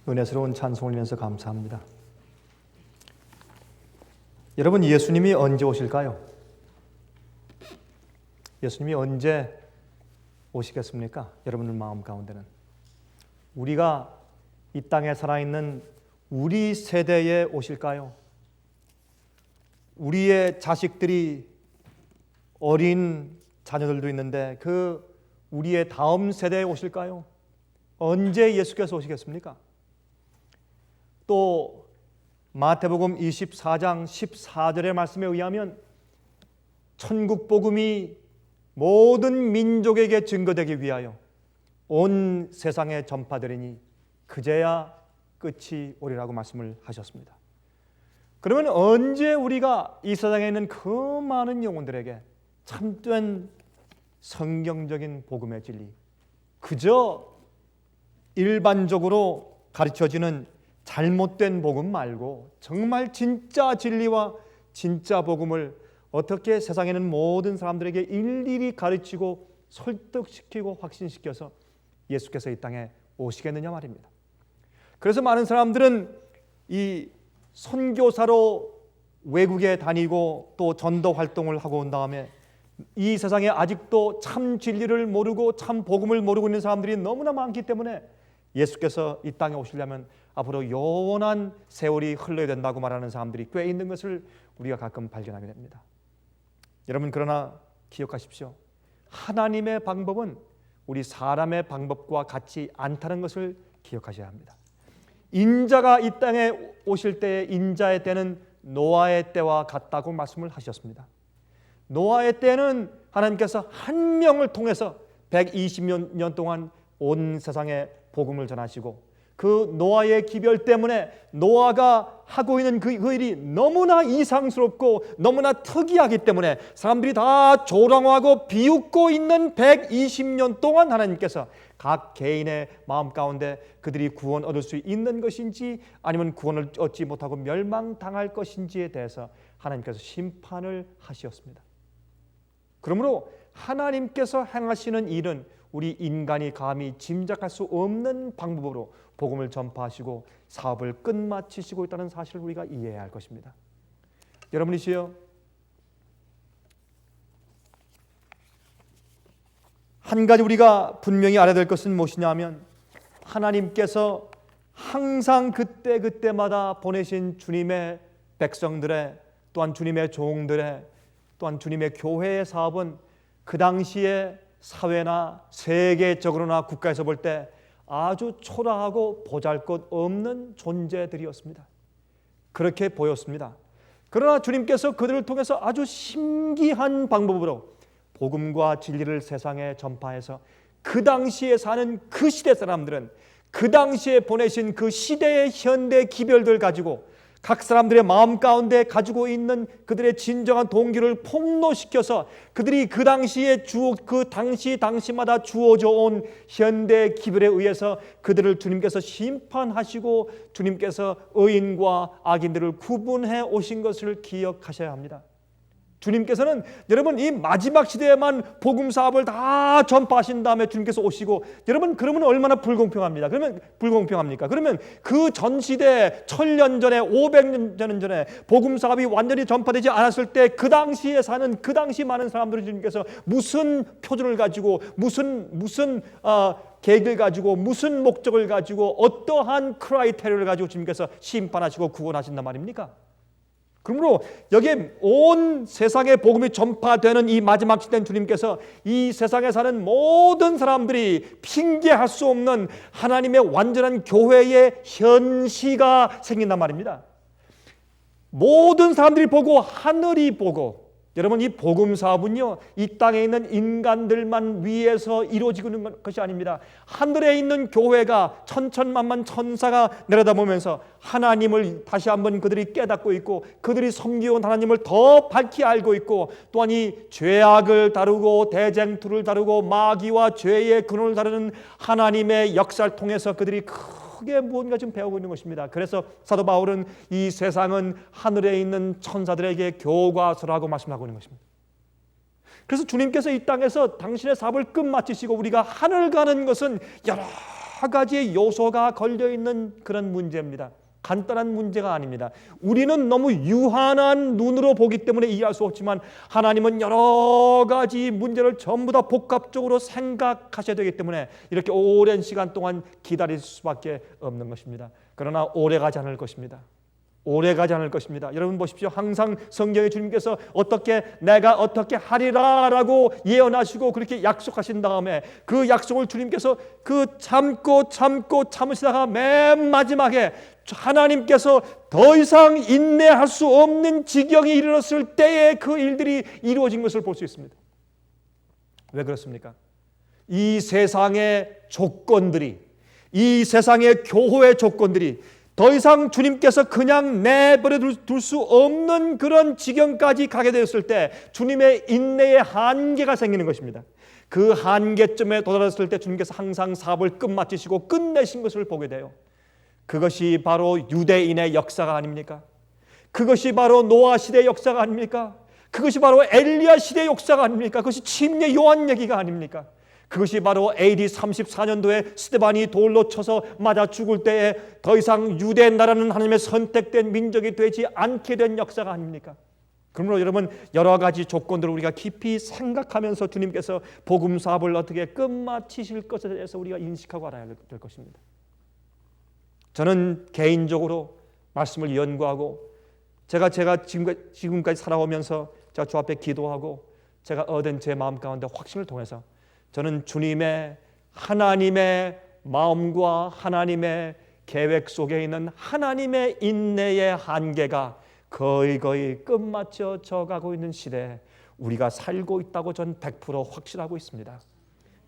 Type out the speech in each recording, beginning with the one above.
은혜스러운 찬송을 위해서 감사합니다. 여러분, 예수님이 언제 오실까요? 예수님이 언제 오시겠습니까? 여러분들 마음 가운데는 우리가 이 땅에 살아있는 우리 세대에 오실까요? 우리의 자식들이 어린 자녀들도 있는데 그 우리의 다음 세대에 오실까요? 언제 예수께서 오시겠습니까? 또 마태복음 24장 14절의 말씀에 의하면 천국 복음이 모든 민족에게 증거되기 위하여 온 세상에 전파되리니 그제야 끝이 오리라고 말씀을 하셨습니다. 그러면 언제 우리가 이 세상에 있는 그 많은 영혼들에게 참된 성경적인 복음의 진리, 그저 일반적으로 가르쳐지는 잘못된 복음 말고 정말 진짜 진리와 진짜 복음을 어떻게 세상에 있는 모든 사람들에게 일일이 가르치고 설득시키고 확신시켜서 예수께서 이 땅에 오시겠느냐 말입니다. 그래서 많은 사람들은 이 선교사로 외국에 다니고 또 전도 활동을 하고 온 다음에 이 세상에 아직도 참 진리를 모르고 참 복음을 모르고 있는 사람들이 너무나 많기 때문에 예수께서 이 땅에 오시려면 앞으로 영원한 세월이 흘러야 된다고 말하는 사람들이 꽤 있는 것을 우리가 가끔 발견하게 됩니다. 여러분, 그러나 기억하십시오. 하나님의 방법은 우리 사람의 방법과 같지 않다는 것을 기억하셔야 합니다. 인자가 이 땅에 오실 때의 인자의 때는 노아의 때와 같다고 말씀을 하셨습니다. 노아의 때는 하나님께서 한 명을 통해서 120년 동안 온 세상에 복음을 전하시고 그 노아의 기별 때문에 노아가 하고 있는 그 일이 너무나 이상스럽고 너무나 특이하기 때문에 사람들이 다 조롱하고 비웃고 있는 120년 동안 하나님께서 각 개인의 마음 가운데 그들이 구원 얻을 수 있는 것인지 아니면 구원을 얻지 못하고 멸망당할 것인지에 대해서 하나님께서 심판을 하셨습니다. 그러므로 하나님께서 행하시는 일은 우리 인간이 감히 짐작할 수 없는 방법으로 복음을 전파하시고 사업을 끝마치시고 있다는 사실을 우리가 이해해야 할 것입니다. 여러분이시여, 한 가지 우리가 분명히 알아야 될 것은 무엇이냐 하면 하나님께서 항상 그때마다 보내신 주님의 백성들의 또한 주님의 종들의 또한 주님의 교회의 사업은 그 당시에 사회나 세계적으로나 국가에서 볼 때 아주 초라하고 보잘것없는 존재들이었습니다. 그렇게 보였습니다. 그러나 주님께서 그들을 통해서 아주 신기한 방법으로 복음과 진리를 세상에 전파해서 그 당시에 사는 그 시대 사람들은 그 당시에 보내신 그 시대의 현대 기별들 가지고 각 사람들의 마음 가운데 가지고 있는 그들의 진정한 동기를 폭로시켜서 그들이 그 당시에 당시마다 주어져 온 현대 기별에 의해서 그들을 주님께서 심판하시고 주님께서 의인과 악인들을 구분해 오신 것을 기억하셔야 합니다. 주님께서는 여러분 이 마지막 시대에만 복음 사업을 다 전파하신 다음에 주님께서 오시고 여러분 그러면 얼마나 불공평합니다. 그러면 그 전 시대 1000년 전에 500년 전에 복음 사업이 완전히 전파되지 않았을 때 그 당시에 사는 그 당시 많은 사람들을 주님께서 무슨 표준을 가지고 무슨 계획을 가지고 무슨 목적을 가지고 어떠한 크라이테리아를 가지고 주님께서 심판하시고 구원하신단 말입니까? 그러므로 여기에 온 세상에 복음이 전파되는 이 마지막 시대는 주님께서 이 세상에 사는 모든 사람들이 핑계할 수 없는 하나님의 완전한 교회의 현시가 생긴단 말입니다. 모든 사람들이 보고 하늘이 보고 여러분 이 복음 사업은요 이 땅에 있는 인간들만 위해서 이루어지는 것이 아닙니다. 하늘에 있는 교회가 천천만만 천사가 내려다보면서 하나님을 다시 한번 그들이 깨닫고 있고 그들이 섬기온 하나님을 더 밝히 알고 있고 또한 이 죄악을 다루고 대쟁투를 다루고 마귀와 죄의 근원을 다루는 하나님의 역사를 통해서 그들이 크게 무언가 좀 배우고 있는 것입니다. 그래서 사도 바울은 이 세상은 하늘에 있는 천사들에게 교과서라고 말씀하고 있는 것입니다. 그래서 주님께서 이 땅에서 당신의 사업을 끝마치시고 우리가 하늘 가는 것은 여러 가지의 요소가 걸려있는 그런 문제입니다. 간단한 문제가 아닙니다. 우리는 너무 유한한 눈으로 보기 때문에 이해할 수 없지만 하나님은 여러 가지 문제를 전부 다 복합적으로 생각하셔야 되기 때문에 이렇게 오랜 시간 동안 기다릴 수밖에 없는 것입니다. 그러나 오래가지 않을 것입니다. 오래가지 않을 것입니다. 여러분 보십시오. 항상 성경에 주님께서 내가 어떻게 하리라라고 예언하시고 그렇게 약속하신 다음에 그 약속을 주님께서 참으시다가 맨 마지막에 하나님께서 더 이상 인내할 수 없는 지경에 이르렀을 때에 그 일들이 이루어진 것을 볼 수 있습니다. 왜 그렇습니까? 이 세상의 조건들이, 이 세상의 교회의 조건들이 더 이상 주님께서 그냥 내버려 둘 수 없는 그런 지경까지 가게 되었을 때 주님의 인내의 한계가 생기는 것입니다. 그 한계점에 도달했을 때 주님께서 항상 사업을 끝마치시고 끝내신 것을 보게 돼요. 그것이 바로 유대인의 역사가 아닙니까? 그것이 바로 노아 시대의 역사가 아닙니까? 그것이 바로 엘리야 시대의 역사가 아닙니까? 그것이 침례 요한 얘기가 아닙니까? 그것이 바로 AD 34년도에 스데반이 돌로 쳐서 맞아 죽을 때에 더 이상 유대 나라는 하나님의 선택된 민족이 되지 않게 된 역사가 아닙니까? 그러므로 여러분 여러 가지 조건들을 우리가 깊이 생각하면서 주님께서 복음 사업을 어떻게 끝마치실 것에 대해서 우리가 인식하고 알아야 될 것입니다. 저는 개인적으로 말씀을 연구하고 제가 지금까지 살아오면서 제가 주 앞에 기도하고 제가 얻은 제 마음 가운데 확신을 통해서 저는 하나님의 마음과 하나님의 계획 속에 있는 하나님의 인내의 한계가 거의 끝마쳐져 가고 있는 시대에 우리가 살고 있다고 전 100% 확신하고 있습니다.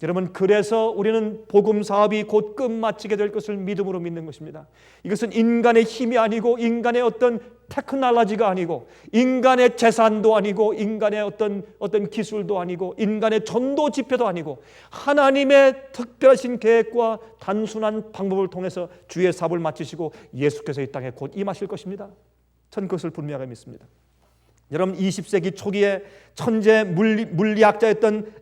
여러분, 그래서 우리는 복음 사업이 곧 끝마치게 될 것을 믿음으로 믿는 것입니다. 이것은 인간의 힘이 아니고 인간의 어떤 테크놀로지가 아니고 인간의 재산도 아니고 인간의 어떤 기술도 아니고 인간의 전도 집회도 아니고 하나님의 특별하신 계획과 단순한 방법을 통해서 주의 사업을 마치시고 예수께서 이 땅에 곧 임하실 것입니다. 전 그것을 분명하게 믿습니다. 여러분, 20세기 초기에 천재 물리학자였던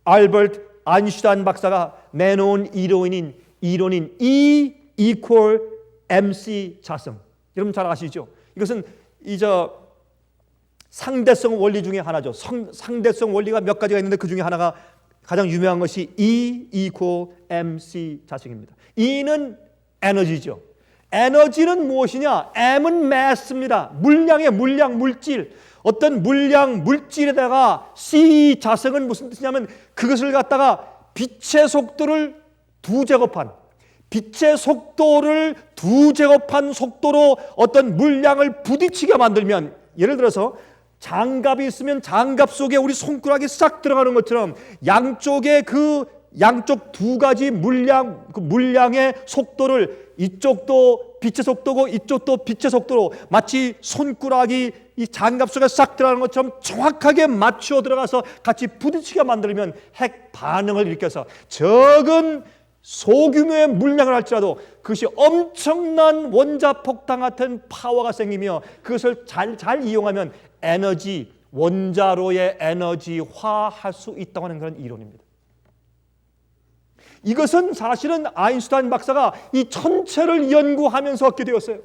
알버트 아인슈타인 박사가 내놓은 이론인 E equal MC 자성. 여러분 잘 아시죠? 이것은 상대성 원리 중에 하나죠. 상대성 원리가 몇 가지가 있는데 그 중에 하나가 가장 유명한 것이 E equal MC 자성입니다. E는 에너지죠. 에너지는 무엇이냐? M은 mass입니다. 물량의 물질. 어떤 물질에다가 C 자성은 무슨 뜻이냐면 그것을 갖다가 빛의 속도를 두 제곱한 속도로 어떤 물량을 부딪히게 만들면, 예를 들어서 장갑이 있으면 장갑 속에 우리 손가락이 싹 들어가는 것처럼 양쪽 두 가지 물량의 속도를, 이쪽도 빛의 속도고 이쪽도 빛의 속도로 마치 손가락이 이 장갑 속에 싹 들어가는 것처럼 정확하게 맞추어 들어가서 같이 부딪히게 만들면 핵 반응을 일으켜서 적은 소규모의 물량을 할지라도 그것이 엄청난 원자폭탄 같은 파워가 생기며 그것을 잘 이용하면 원자로의 에너지화할 수 있다고 하는 그런 이론입니다. 이것은 사실은 아인슈타인 박사가 이 천체를 연구하면서 얻게 되었어요.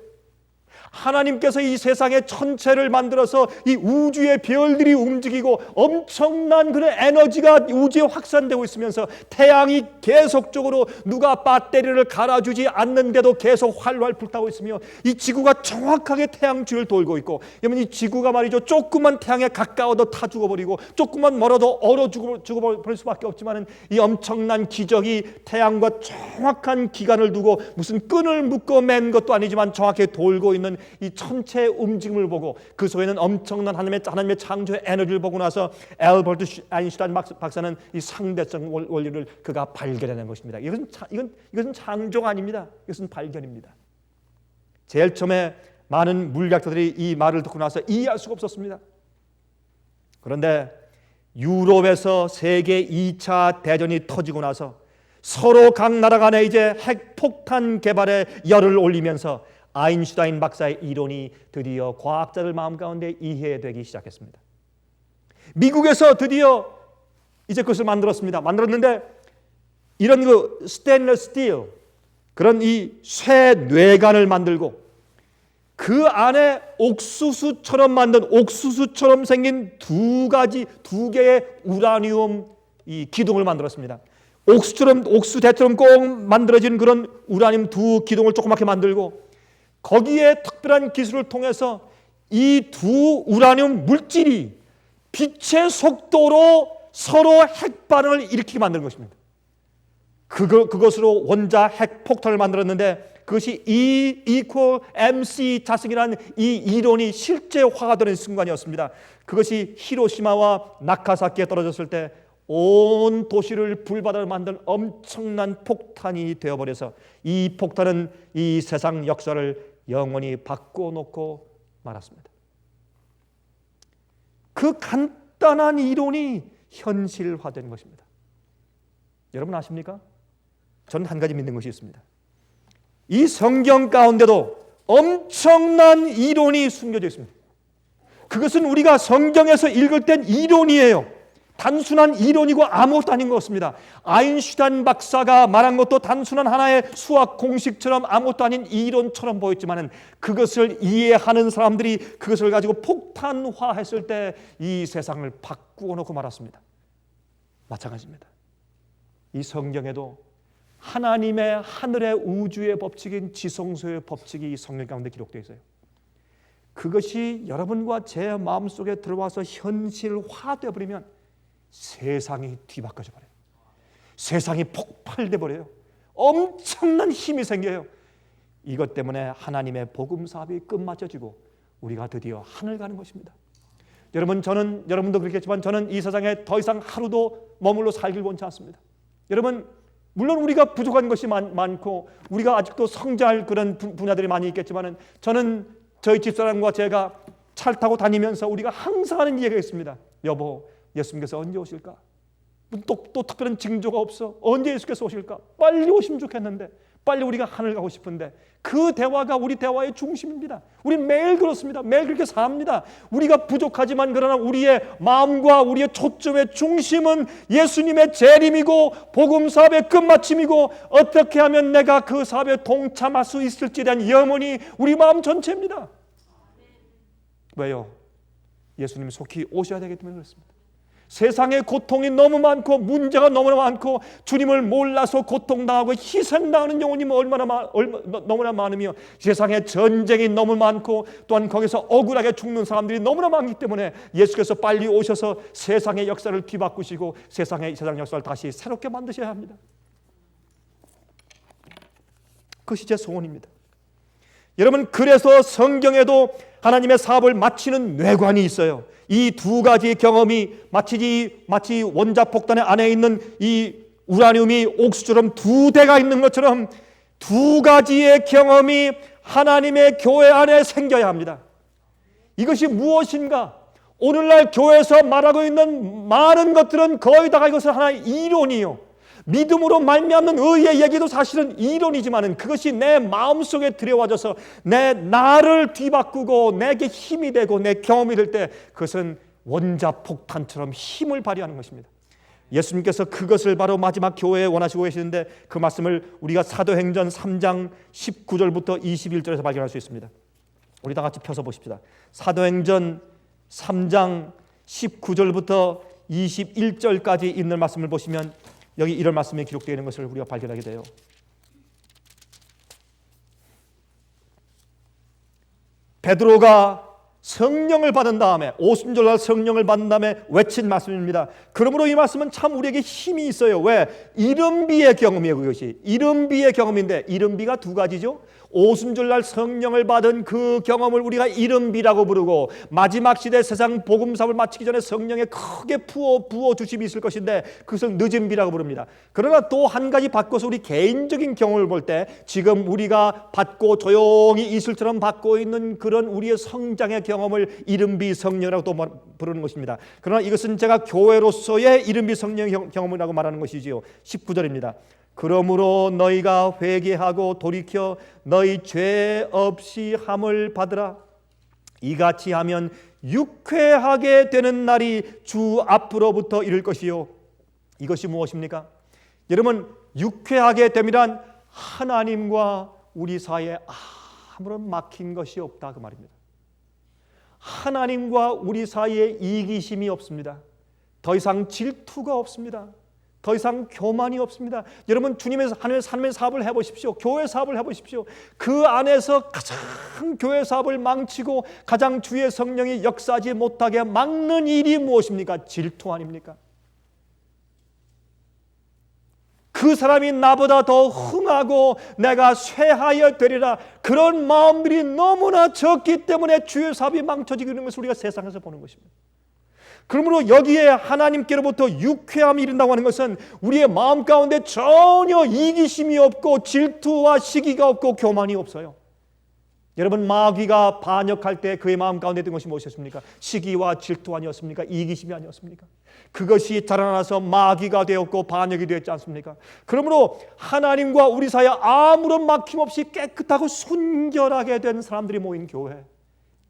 하나님께서 이 세상의 천체를 만들어서 이 우주의 별들이 움직이고 엄청난 그런 에너지가 우주에 확산되고 있으면서 태양이 계속적으로 누가 배터리를 갈아주지 않는데도 계속 활활 불타고 있으며 이 지구가 정확하게 태양 주위를 돌고 있고, 여러분 이 지구가 말이죠, 조금만 태양에 가까워도 타 죽어버리고 조금만 멀어도 얼어 죽어버릴 수밖에 없지만 이 엄청난 기적이 태양과 정확한 기간을 두고 무슨 끈을 묶어 맨 것도 아니지만 정확하게 돌고 있는 이 천체의 움직임을 보고 그 속에는 엄청난 하나님의 창조의 에너지를 보고 나서 알버트 아인슈타인 박사는 이 상대성 원리를 그가 발견해낸 것입니다. 이것은 창조가 아닙니다. 이것은 발견입니다. 제일 처음에 많은 물리학자들이 이 말을 듣고 나서 이해할 수가 없었습니다. 그런데 유럽에서 세계 2차 대전이 터지고 나서 서로 각 나라 간에 이제 핵폭탄 개발에 열을 올리면서 아인슈타인 박사의 이론이 드디어 과학자들 마음 가운데 이해되기 시작했습니다. 미국에서 드디어 이제 그것을 만들었는데 이런 스테인리스 스틸, 그런 이 쇠 뇌관을 만들고 그 안에 옥수수처럼 생긴 두 개의 우라늄 이 기둥을 만들었습니다. 옥수대처럼 꼭 만들어진 그런 우라늄 두 기둥을 조그맣게 만들고 거기에 특별한 기술을 통해서 이 두 우라늄 물질이 빛의 속도로 서로 핵반응을 일으키게 만드는 것입니다. 그것으로 원자 핵 폭탄을 만들었는데 그것이 E=mc 자승이라는 이 이론이 실제화가 되는 순간이었습니다. 그것이 히로시마와 나카사키에 떨어졌을 때 온 도시를 불바다로 만든 엄청난 폭탄이 되어버려서 이 폭탄은 이 세상 역사를 영원히 바꿔놓고 말았습니다. 그 간단한 이론이 현실화된 것입니다. 여러분 아십니까? 저는 한 가지 믿는 것이 있습니다. 이 성경 가운데도 엄청난 이론이 숨겨져 있습니다. 그것은 우리가 성경에서 읽을 땐 이론이에요. 단순한 이론이고 아무것도 아닌 것 같습니다. 아인슈타인 박사가 말한 것도 단순한 하나의 수학 공식처럼 아무것도 아닌 이론처럼 보였지만 그것을 이해하는 사람들이 그것을 가지고 폭탄화했을 때 이 세상을 바꾸어 놓고 말았습니다. 마찬가지입니다. 이 성경에도 하나님의 하늘의 우주의 법칙인 지성소의 법칙이 이 성경 가운데 기록되어 있어요. 그것이 여러분과 제 마음속에 들어와서 현실화되어 버리면 세상이 뒤바꿔져 버려요. 세상이 폭발돼 버려요. 엄청난 힘이 생겨요. 이것 때문에 하나님의 복음 사업이 끝마쳐지고 우리가 드디어 하늘 가는 것입니다. 여러분, 여러분도 그렇겠지만 저는 이 세상에 더 이상 하루도 머물러 살길 원치 않습니다. 여러분, 물론 우리가 부족한 것이 많고 우리가 아직도 성장할 그런 분야들이 많이 있겠지만 저는 저희 집사람과 제가 차를 타고 다니면서 우리가 항상 하는 얘기가 있습니다. 여보, 예수님께서 언제 오실까? 또 특별한 징조가 없어. 언제 예수께서 오실까? 빨리 오시면 좋겠는데, 빨리 우리가 하늘 가고 싶은데, 그 대화가 우리 대화의 중심입니다. 우리는 매일 그렇습니다. 매일 그렇게 삽니다. 우리가 부족하지만 그러나 우리의 마음과 우리의 초점의 중심은 예수님의 재림이고 복음 사업의 끝마침이고 어떻게 하면 내가 그 사업에 동참할 수 있을지에 대한 염원이 우리 마음 전체입니다. 왜요? 예수님이 속히 오셔야 되기 때문에 그렇습니다. 세상에 고통이 너무 많고 문제가 너무나 많고 주님을 몰라서 고통당하고 희생당하는 영혼이 너무나 많으며 세상에 전쟁이 너무 많고 또한 거기서 억울하게 죽는 사람들이 너무나 많기 때문에 예수께서 빨리 오셔서 세상의 역사를 뒤바꾸시고 세상 역사를 다시 새롭게 만드셔야 합니다. 그것이 제 소원입니다. 여러분, 그래서 성경에도 하나님의 사업을 마치는 뇌관이 있어요. 이 두 가지 경험이 마치 원자폭탄의 안에 있는 이 우라늄이 옥수처럼 두 대가 있는 것처럼 두 가지의 경험이 하나님의 교회 안에 생겨야 합니다. 이것이 무엇인가? 오늘날 교회에서 말하고 있는 많은 것들은 거의 다 이것은 하나의 이론이요. 믿음으로 말미암는 의의 얘기도 사실은 이론이지만 그것이 내 마음속에 들여와져서 내 나를 뒤바꾸고 내게 힘이 되고 내 경험이 될 때 그것은 원자폭탄처럼 힘을 발휘하는 것입니다. 예수님께서 그것을 바로 마지막 교회에 원하시고 계시는데 그 말씀을 우리가 사도행전 3장 19절부터 21절에서 발견할 수 있습니다. 우리 다 같이 펴서 보십시다. 사도행전 3장 19절부터 21절까지 있는 말씀을 보시면 여기 이런 말씀이 기록되어 있는 것을 우리가 발견하게 돼요. 베드로가 성령을 받은 다음에 오순절날 성령을 받은 다음에 외친 말씀입니다. 그러므로 이 말씀은 참 우리에게 힘이 있어요. 왜? 이른비의 경험이에요. 그것이 이른비의 경험인데 이른비가 두 가지죠. 오순절날 성령을 받은 그 경험을 우리가 이른비라고 부르고 마지막 시대 세상 복음사업을 마치기 전에 성령에 크게 부어 주심이 있을 것인데 그것을 늦은비라고 부릅니다. 그러나 또 한 가지 바꿔서 우리 개인적인 경험을 볼 때 지금 우리가 받고 조용히 이슬처럼 받고 있는 그런 우리의 성장의 경험을 이른비 성령이라고 또 부르는 것입니다. 그러나 이것은 제가 교회로서의 이른비 성령 경험이라고 말하는 것이지요. 19절입니다. 그러므로 너희가 회개하고 돌이켜 너희 죄 없이 함을 받으라. 이같이 하면 육회하게 되는 날이 주 앞으로부터 이를 것이요. 이것이 무엇입니까? 여러분, 육회하게 되면 하나님과 우리 사이에 아무런 막힌 것이 없다, 그 말입니다. 하나님과 우리 사이에 이기심이 없습니다. 더 이상 질투가 없습니다. 더 이상 교만이 없습니다. 여러분, 하나님의 삶의 사업을 해보십시오. 교회 사업을 해보십시오. 그 안에서 가장 교회 사업을 망치고 가장 주의 성령이 역사하지 못하게 막는 일이 무엇입니까? 질투 아닙니까? 그 사람이 나보다 더 흥하고 내가 쇠하여 되리라, 그런 마음들이 너무나 적기 때문에 주의 사업이 망쳐지게 되는 것을 우리가 세상에서 보는 것입니다. 그러므로 여기에 하나님께로부터 유쾌함이 이른다고 하는 것은 우리의 마음 가운데 전혀 이기심이 없고 질투와 시기가 없고 교만이 없어요. 여러분, 마귀가 반역할 때 그의 마음 가운데 든 것이 무엇이었습니까? 시기와 질투 아니었습니까? 이기심이 아니었습니까? 그것이 자라나서 마귀가 되었고 반역이 되었지 않습니까? 그러므로 하나님과 우리 사이에 아무런 막힘없이 깨끗하고 순결하게 된 사람들이 모인 교회,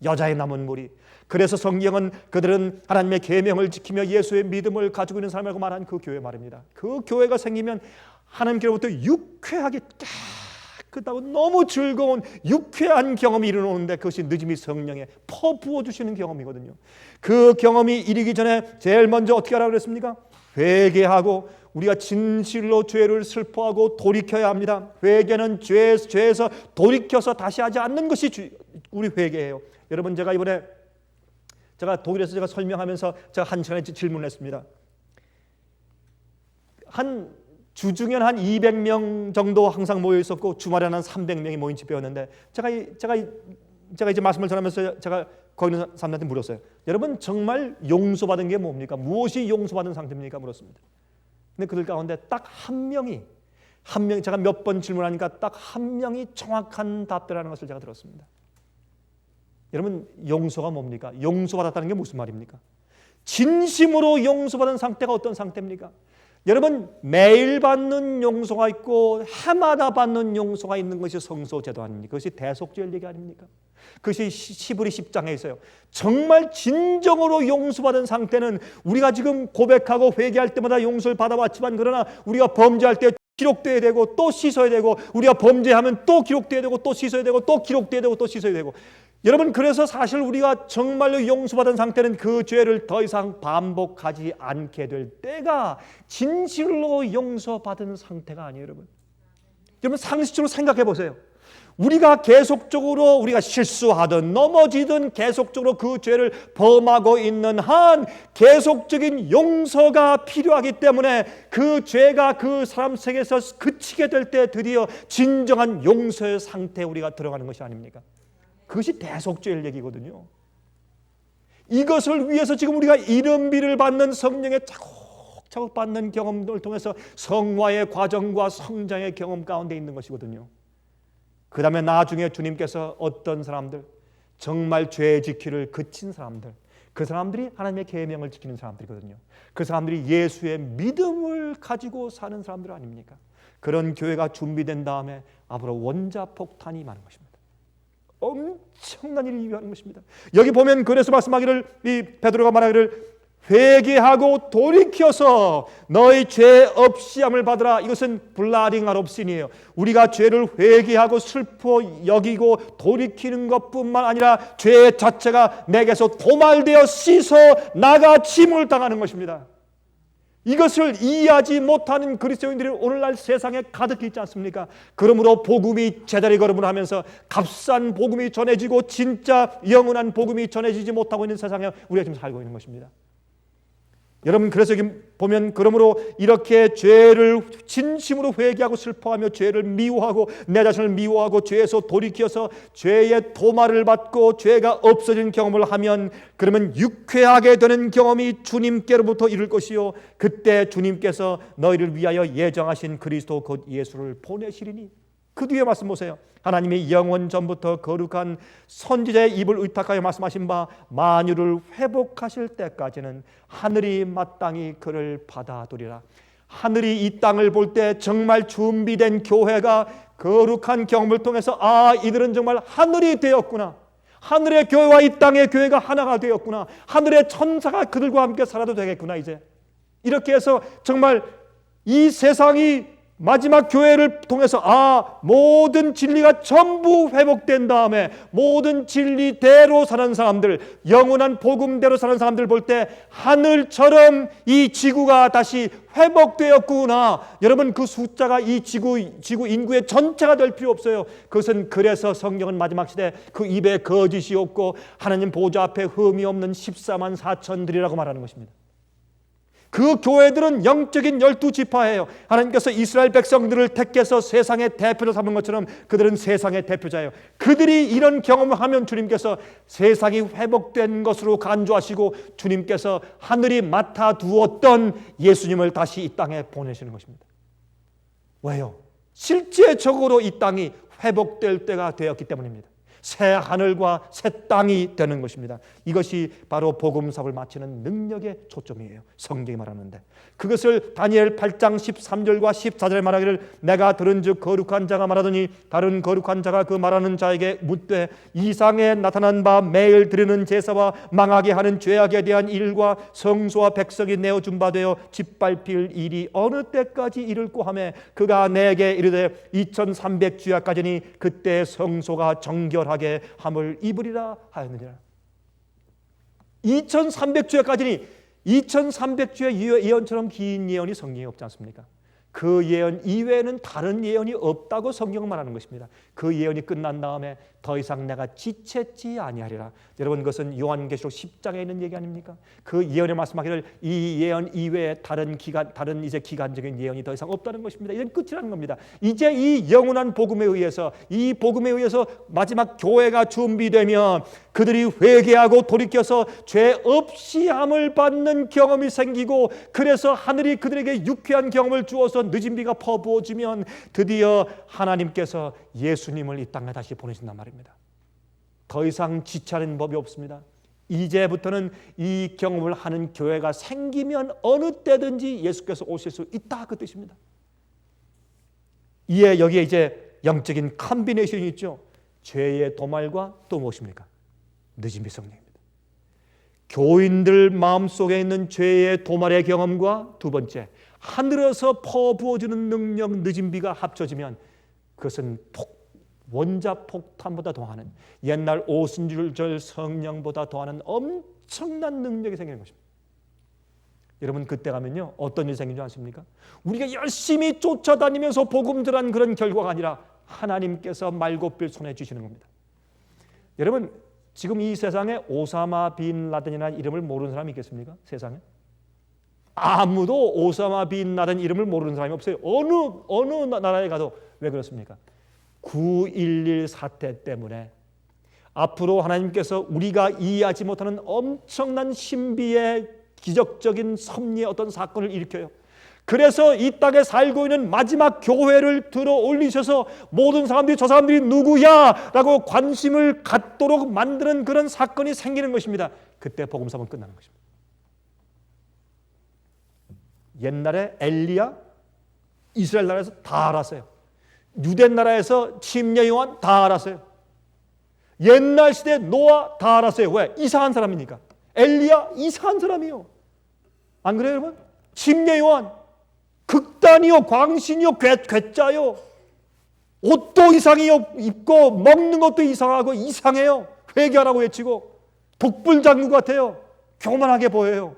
여자의 남은 무리. 그래서 성경은 그들은 하나님의 계명을 지키며 예수의 믿음을 가지고 있는 사람이라고 말한 그 교회 말입니다. 그 교회가 생기면 하나님께로부터 유쾌하게 깨끗하고 너무 즐거운 유쾌한 경험이 일어나는데, 그것이 늦음이 성령에 퍼부어 주시는 경험이거든요. 그 경험이 이르기 전에 제일 먼저 어떻게 하라고 그랬습니까? 회개하고 우리가 진실로 죄를 슬퍼하고 돌이켜야 합니다. 회개는 죄에서 돌이켜서 다시 하지 않는 것이 우리 회개예요. 여러분, 제가 이번에 독일에서 설명하면서 제가 한 시간에 질문을 했습니다. 한 주중에는 한 200명 정도 항상 모여 있었고 주말에는 한 300명이 모인 집회였는데, 제가 이제 말씀을 전하면서 제가 거기 있는 사람들한테 물었어요. 여러분, 정말 용서받은 게 뭡니까? 무엇이 용서받은 상태입니까? 물었습니다. 근데 그들 가운데 딱 한 명이 제가 몇 번 질문하니까 딱 한 명이 정확한 답변하는 것을 제가 들었습니다. 여러분, 용서가 뭡니까? 용서받았다는 게 무슨 말입니까? 진심으로 용서받은 상태가 어떤 상태입니까? 여러분, 매일 받는 용서가 있고 해마다 받는 용서가 있는 것이 성소제도 아닙니까? 그것이 대속죄의 얘기 아닙니까? 그것이 시브리 10장에 있어요. 정말 진정으로 용서받은 상태는 우리가 지금 고백하고 회개할 때마다 용서를 받아왔지만, 그러나 우리가 범죄할 때 기록돼야 되고 또 씻어야 되고, 우리가 범죄하면 또 기록돼야 되고 또 씻어야 되고 또 기록돼야 되고 또 씻어야 되고. 여러분, 그래서 사실 우리가 정말로 용서받은 상태는 그 죄를 더 이상 반복하지 않게 될 때가 진실로 용서받은 상태가 아니에요. 여러분, 상식적으로 생각해 보세요. 우리가 계속적으로 우리가 실수하든 넘어지든 계속적으로 그 죄를 범하고 있는 한 계속적인 용서가 필요하기 때문에 그 죄가 그 사람 세계에서 그치게 될 때 드디어 진정한 용서의 상태에 우리가 들어가는 것이 아닙니까? 그것이 대속죄의 얘기거든요. 이것을 위해서 지금 우리가 이른비를 받는 성령의 차곡차곡 받는 경험을 통해서 성화의 과정과 성장의 경험 가운데 있는 것이거든요. 그 다음에 나중에 주님께서 어떤 사람들, 정말 죄 지키를 그친 사람들, 그 사람들이 하나님의 계명을 지키는 사람들이거든요. 그 사람들이 예수의 믿음을 가지고 사는 사람들 아닙니까? 그런 교회가 준비된 다음에 앞으로 원자폭탄이 많은 것입니다. 엄청난 일을 이루는 것입니다. 여기 보면 그래서 말씀하기를, 이 베드로가 말하기를 회개하고 돌이켜서 너희 죄 없이함을 받으라. 이것은 블라딩아롭신이에요. 우리가 죄를 회개하고 슬퍼 여기고 돌이키는 것뿐만 아니라 죄 자체가 내게서 도말되어 씻어 나가 침을 당하는 것입니다. 이것을 이해하지 못하는 그리스도인들이 오늘날 세상에 가득히 있지 않습니까? 그러므로 복음이 제자리 걸음을 하면서 값싼 복음이 전해지고 진짜 영원한 복음이 전해지지 못하고 있는 세상에 우리가 지금 살고 있는 것입니다. 여러분, 그래서 여기 보면 그러므로 이렇게 죄를 진심으로 회개하고 슬퍼하며 죄를 미워하고 내 자신을 미워하고 죄에서 돌이켜서 죄의 도마를 받고 죄가 없어진 경험을 하면, 그러면 유쾌하게 되는 경험이 주님께로부터 이룰 것이요, 그때 주님께서 너희를 위하여 예정하신 그리스도 곧 예수를 보내시리니. 그 뒤에 말씀 보세요. 하나님이 영원 전부터 거룩한 선지자의 입을 의탁하여 말씀하신 바 만유를 회복하실 때까지는 하늘이 마땅히 그를 받아두리라. 하늘이 이 땅을 볼 때 정말 준비된 교회가 거룩한 경험을 통해서 이들은 정말 하늘이 되었구나, 하늘의 교회와 이 땅의 교회가 하나가 되었구나, 하늘의 천사가 그들과 함께 살아도 되겠구나, 이제 이렇게 해서 정말 이 세상이 마지막 교회를 통해서 모든 진리가 전부 회복된 다음에 모든 진리대로 사는 사람들, 영원한 복음대로 사는 사람들 볼 때 하늘처럼 이 지구가 다시 회복되었구나. 여러분, 그 숫자가 이 지구 인구의 전체가 될 필요 없어요. 그것은 그래서 성경은 마지막 시대 그 입에 거짓이 없고 하나님 보좌 앞에 흠이 없는 14만 4천들이라고 말하는 것입니다. 그 교회들은 영적인 12지파예요. 하나님께서 이스라엘 백성들을 택해서 세상의 대표로 삼은 것처럼 그들은 세상의 대표자예요. 그들이 이런 경험을 하면 주님께서 세상이 회복된 것으로 간주하시고 주님께서 하늘이 맡아두었던 예수님을 다시 이 땅에 보내시는 것입니다. 왜요? 실제적으로 이 땅이 회복될 때가 되었기 때문입니다. 새 하늘과 새 땅이 되는 것입니다. 이것이 바로 복음 사업을 마치는 능력의 초점이에요. 성경이 말하는데 그것을 다니엘 8장 13절과 14절에 말하기를 내가 들은즉 거룩한 자가 말하더니 다른 거룩한 자가 그 말하는 자에게 묻되 이상에 나타난 바 매일 드리는 제사와 망하게 하는 죄악에 대한 일과 성소와 백성이 내어준 바 되어 짓밟힐 일이 어느 때까지 이를꼬 하매 그가 내게 이르되 2300주야까지니 그때 성소가 정결하게 함을 입으리라 하였느니라. 2300주야까지니 2300주의 예언처럼 긴 예언이 성경에 없지 않습니까? 그 예언 이외에는 다른 예언이 없다고 성경은 말하는 것입니다. 그 예언이 끝난 다음에 더 이상 내가 지체치 아니하리라. 여러분, 그것은 요한계시록 10장에 있는 얘기 아닙니까? 그 예언에 말씀하기를 이 예언 이외에 다른 이제 기간적인 예언이 더 이상 없다는 것입니다. 이건 끝이라는 겁니다. 이제 이 영원한 복음에 의해서 이 복음에 의해서 마지막 교회가 준비되면 그들이 회개하고 돌이켜서 죄 없이 함을 받는 경험이 생기고 그래서 하늘이 그들에게 유쾌한 경험을 주어서 늦은 비가 퍼부어지면 드디어 하나님께서 예수님을 이 땅에 다시 보내신단 말입니다. 더 이상 지체하는 법이 없습니다. 이제부터는 이 경험을 하는 교회가 생기면 어느 때든지 예수께서 오실 수 있다, 그 뜻입니다. 이에 여기에 이제 영적인 컴비네이션이 있죠. 죄의 도말과 또 무엇입니까? 늦은 비 성령입니다. 교인들 마음속에 있는 죄의 도말의 경험과 두 번째, 하늘에서 퍼부어지는 능력 늦은 비가 합쳐지면 그것은 원자폭탄보다 더하는, 옛날 오순절절 성령보다 더하는 엄청난 능력이 생기는 것입니다. 여러분, 그때 가면요 어떤 일이 생기는 줄 아십니까? 우리가 열심히 쫓아다니면서 복음 전한 그런 결과가 아니라 하나님께서 말고필 손에 주시는 겁니다. 여러분, 지금 이 세상에 오사마 빈 라덴이라는 이름을 모르는 사람이 있겠습니까? 세상에? 아무도 오사마 빈 라덴 이름을 모르는 사람이 없어요. 어느 나라에 가도. 왜 그렇습니까? 9.11 사태 때문에 앞으로 하나님께서 우리가 이해하지 못하는 엄청난 신비의 기적적인 섭리의 어떤 사건을 일으켜요. 그래서 이 땅에 살고 있는 마지막 교회를 들어 올리셔서 모든 사람들이 저 사람들이 누구야? 라고 관심을 갖도록 만드는 그런 사건이 생기는 것입니다. 그때 복음사업은 끝나는 것입니다. 옛날에 엘리야 이스라엘 나라에서 다 알았어요. 유대 나라에서 침례 요한 다 알았어요. 옛날 시대 노아 다 알았어요. 왜? 이상한 사람이니까. 엘리야 이상한 사람이요. 안 그래요, 여러분? 침례 요한 극단이요, 광신이요, 괴짜요. 옷도 이상해요. 입고 먹는 것도 이상하고 이상해요. 회개하라고 외치고 독불장구 같아요. 교만하게 보여요.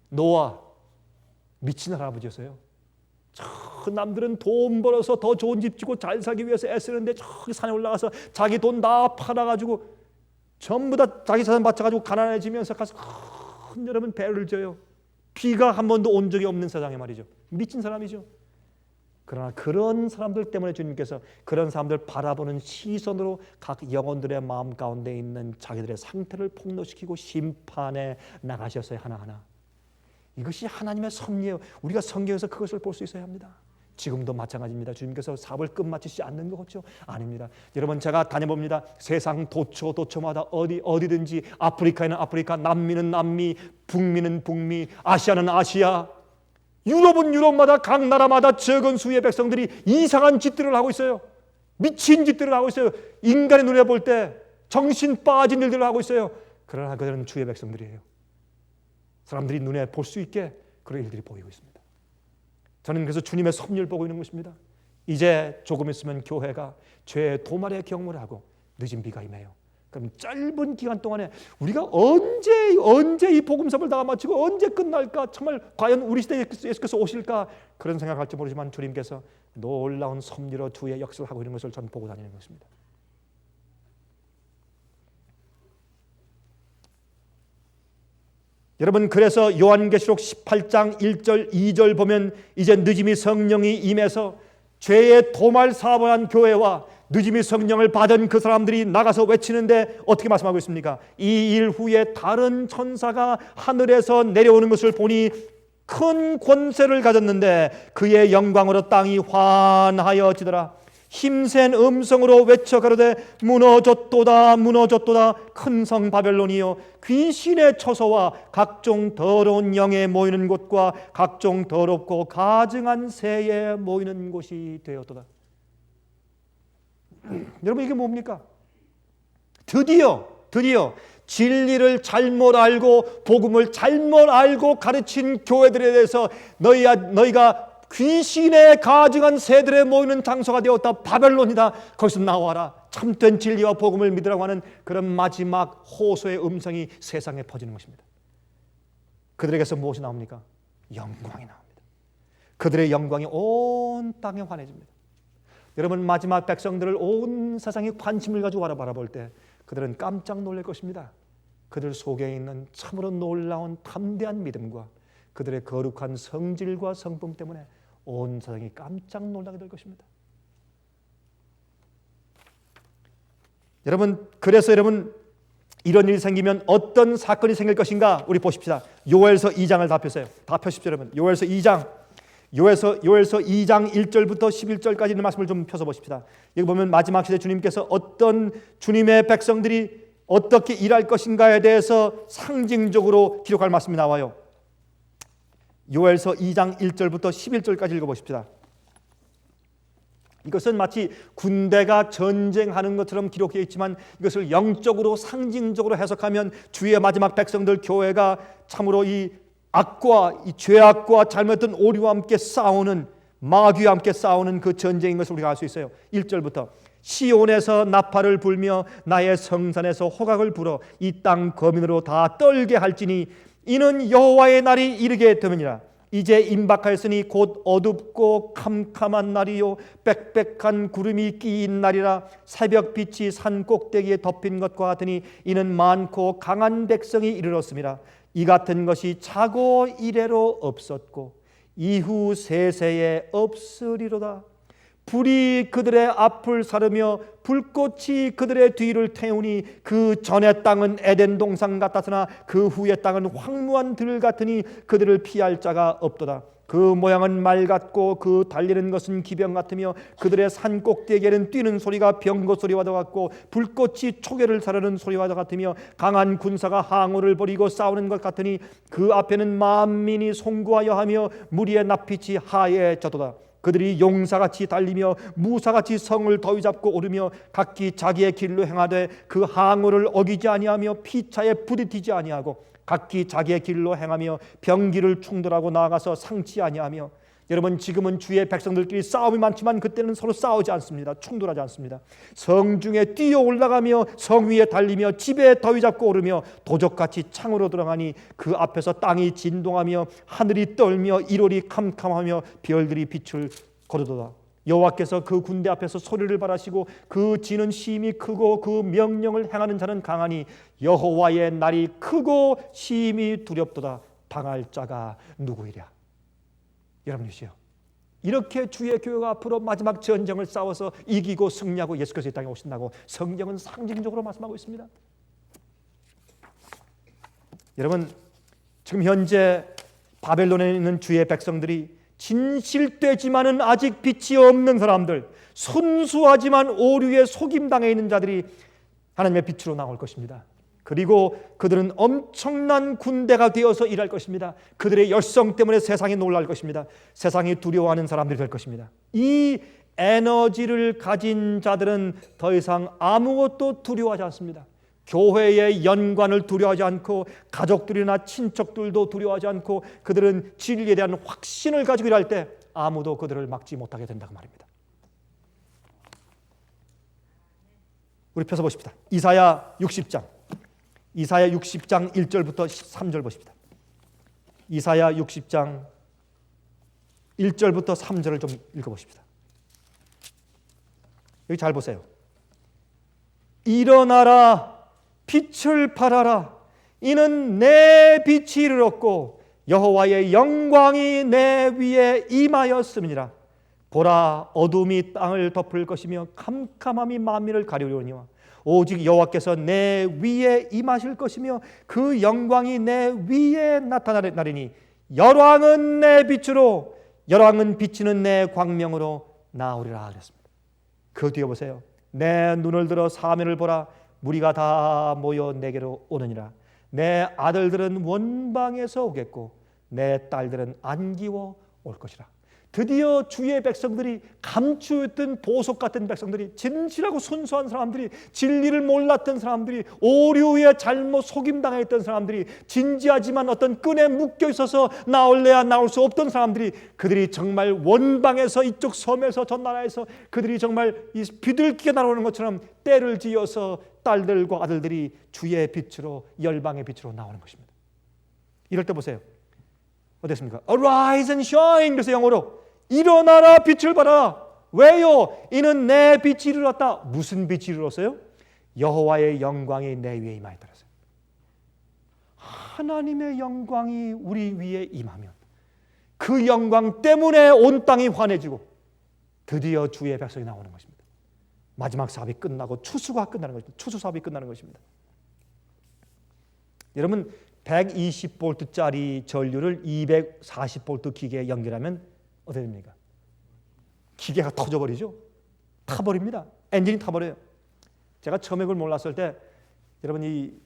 노아 미친 할아버지였어요. 저 남들은 돈 벌어서 더 좋은 집 짓고 잘 살기 위해서 애쓰는데 저기 산에 올라가서 자기 돈 다 팔아가지고 전부 다 자기 자산 바쳐가지고 가난해지면서 가서 큰 여러분 배를 져요. 비가 한 번도 온 적이 없는 세상에 말이죠. 미친 사람이죠. 그러나 그런 사람들 때문에 주님께서 그런 사람들 바라보는 시선으로 각 영혼들의 마음 가운데 있는 자기들의 상태를 폭로시키고 심판에 나가셨어요. 하나하나. 이것이 하나님의 섭리예요. 우리가 성경에서 그것을 볼 수 있어야 합니다. 지금도 마찬가지입니다. 주님께서 사업을 끝마치지 않는 거 없죠? 아닙니다. 여러분, 제가 다녀봅니다. 세상 도처마다 어디든지 아프리카에는 아프리카, 남미는 남미, 북미는 북미, 아시아는 아시아, 유럽은 유럽마다 각 나라마다 적은 수의 백성들이 이상한 짓들을 하고 있어요. 미친 짓들을 하고 있어요. 인간의 눈에 볼 때 정신 빠진 일들을 하고 있어요. 그러나 그들은 주의 백성들이에요. 사람들이 눈에 볼 수 있게 그런 일들이 보이고 있습니다. 저는 그래서 주님의 섭리를 보고 있는 것입니다. 이제 조금 있으면 교회가 죄의 도말에 경무를 하고 늦은 비가 임해요. 그럼 짧은 기간 동안에 우리가 언제 이 복음서를 다 마치고 언제 끝날까? 정말 과연 우리 시대에 예수께서 오실까? 그런 생각할지 모르지만 주님께서 놀라운 섭리로 주의 역사를 하고 있는 것을 저는 보고 다니는 것입니다. 여러분, 그래서 요한계시록 18장 1절 2절 보면 이제 늦음이 성령이 임해서 죄의 도말 사업을 한 교회와 늦음이 성령을 받은 그 사람들이 나가서 외치는데 어떻게 말씀하고 있습니까? 이 일 후에 다른 천사가 하늘에서 내려오는 것을 보니 큰 권세를 가졌는데 그의 영광으로 땅이 환하여지더라. 힘센 음성으로 외쳐 가로되 무너졌도다 무너졌도다 큰 성 바벨론이요 귀신의 처소와 각종 더러운 영에 모이는 곳과 각종 더럽고 가증한 새에 모이는 곳이 되었도다. 여러분, 이게 뭡니까? 드디어 진리를 잘못 알고 복음을 잘못 알고 가르친 교회들에 대해서 너희가 귀신의 가증한 새들에 모이는 장소가 되었다. 바벨론이다. 거기서 나와라. 참된 진리와 복음을 믿으라고 하는 그런 마지막 호소의 음성이 세상에 퍼지는 것입니다. 그들에게서 무엇이 나옵니까? 영광이 나옵니다. 그들의 영광이 온 땅에 환해집니다. 여러분, 마지막 백성들을 온 세상이 관심을 가지고 바라볼 때 그들은 깜짝 놀랄 것입니다. 그들 속에 있는 참으로 놀라운 담대한 믿음과 그들의 거룩한 성질과 성품 때문에 온 세상이 깜짝 놀라게 될 것입니다. 그래서 여러분 이런 일이 생기면 어떤 사건이 생길 것인가 우리 보십시다. 요엘서 2장을 다 펴십시오. 여러분, 요엘서 2장 1절부터 11절까지 있는 말씀을 좀 펴서 보십시다. 여기 보면 마지막 시대 주님께서 어떤 주님의 백성들이 어떻게 일할 것인가에 대해서 상징적으로 기록할 말씀이 나와요. 요엘서 2장 1절부터 11절까지 읽어보십시다. 이것은 마치 군대가 전쟁하는 것처럼 기록되어 있지만 이것을 영적으로 상징적으로 해석하면 주의 마지막 백성들 교회가 참으로 이 죄악과 잘못된 오류와 함께 싸우는 마귀와 함께 싸우는 그 전쟁인 것을 우리가 알 수 있어요. 1절부터 시온에서 나팔을 불며 나의 성산에서 호각을 불어 이 땅 거민으로 다 떨게 할지니 이는 여호와의 날이 이르게 되느니라. 이제 임박하였으니 곧 어둡고 캄캄한 날이요 빽빽한 구름이 끼인 날이라. 새벽빛이 산 꼭대기에 덮인 것과 같으니 이는 많고 강한 백성이 이르렀음이라. 이 같은 것이 자고 이래로 없었고 이후 세세에 없으리로다. 불이 그들의 앞을 사르며 불꽃이 그들의 뒤를 태우니 그 전의 땅은 에덴 동산 같았으나 그 후의 땅은 황무한 들 같으니 그들을 피할 자가 없도다. 그 모양은 말 같고 그 달리는 것은 기병 같으며 그들의 산 꼭대기에는 뛰는 소리가 병거 소리와 같고 불꽃이 초계를 사르는 소리와 같으며 강한 군사가 항우를 벌이고 싸우는 것 같으니 그 앞에는 만민이 송구하여 하며 무리의 낯빛이 하얘졌도다. 그들이 용사같이 달리며 무사같이 성을 더위 잡고 오르며 각기 자기의 길로 행하되 그 항우를 어기지 아니하며 피차에 부딪히지 아니하고 각기 자기의 길로 행하며 병기를 충돌하고 나아가서 상치 아니하며. 여러분, 지금은 주의 백성들끼리 싸움이 많지만 그때는 서로 싸우지 않습니다. 충돌하지 않습니다. 성중에 뛰어 올라가며 성 위에 달리며 집에 더위 잡고 오르며 도적같이 창으로 들어가니 그 앞에서 땅이 진동하며 하늘이 떨며 일월이 캄캄하며 별들이 빛을 거두도다. 여호와께서 그 군대 앞에서 소리를 발하시고 그 진은 심히 크고 그 명령을 행하는 자는 강하니 여호와의 날이 크고 심히 두렵도다. 당할 자가 누구이랴. 여러분이시여, 이렇게 주의 교회가 앞으로 마지막 전쟁을 싸워서 이기고 승리하고 예수께서 이 땅에 오신다고 성경은 상징적으로 말씀하고 있습니다. 여러분, 지금 현재 바벨론에 있는 주의 백성들이 진실되지만은 아직 빛이 없는 사람들, 순수하지만 오류에 속임당해 있는 자들이 하나님의 빛으로 나올 것입니다. 그리고 그들은 엄청난 군대가 되어서 일할 것입니다. 그들의 열성 때문에 세상이 놀랄 것입니다. 세상이 두려워하는 사람들이 될 것입니다. 이 에너지를 가진 자들은 더 이상 아무것도 두려워하지 않습니다. 교회의 연관을 두려워하지 않고 가족들이나 친척들도 두려워하지 않고 그들은 진리에 대한 확신을 가지고 일할 때 아무도 그들을 막지 못하게 된다고 말입니다. 우리 펴서 보십시다. 이사야 60장 1절부터 3절 보십시다. 이사야 60장 1절부터 3절을 좀 읽어보십시다. 여기 잘 보세요. 일어나라, 빛을 발하라. 이는 내 빛이 이르렀고 여호와의 영광이 내 위에 임하였음이니라. 보라, 어둠이 땅을 덮을 것이며 캄캄함이 만민을 가리우려니와 오직 여호와께서 내 위에 임하실 것이며 그 영광이 내 위에 나타나리니 열왕은 내 빛으로 열왕은 비치는 내 광명으로 나오리라 그랬습니다. 그 뒤에 보세요. 내 눈을 들어 사면을 보라. 무리가 다 모여 내게로 오느니라. 내 아들들은 원방에서 오겠고 내 딸들은 안기워 올 것이라. 드디어 주의 백성들이, 감추었던 보석 같은 백성들이, 진실하고 순수한 사람들이, 진리를 몰랐던 사람들이, 오류에 잘못 속임당했던 사람들이, 진지하지만 어떤 끈에 묶여 있어서 나올래야 나올 수 없던 사람들이, 그들이 정말 원방에서, 이쪽 섬에서, 저 나라에서 그들이 정말 이 비둘기가 날아오는 것처럼 때를 지어서 딸들과 아들들이 주의 빛으로, 열방의 빛으로 나오는 것입니다. 이럴 때 보세요. 어땠습니까? Arise and shine. 그래서 영어로 일어나라, 빛을 발하라. 왜요? 이는 내 빛이 이르렀다. 무슨 빛이 이르렀어요? 여호와의 영광이 내 위에 임하였더라고요. 하나님의 영광이 우리 위에 임하면 그 영광 때문에 온 땅이 환해지고 드디어 주의 백성이 나오는 것입니다. 마지막 사업이 끝나고 추수가 끝나는 것입니다. 추수 사업이 끝나는 것입니다. 여러분, 120볼트짜리 전류를 240볼트 기계에 연결하면 어떻게 됩니까? 기계가 터져버리죠. 타버립니다. 엔진이 타버려요. 제가 처음에 그걸 몰랐을 때, 여러분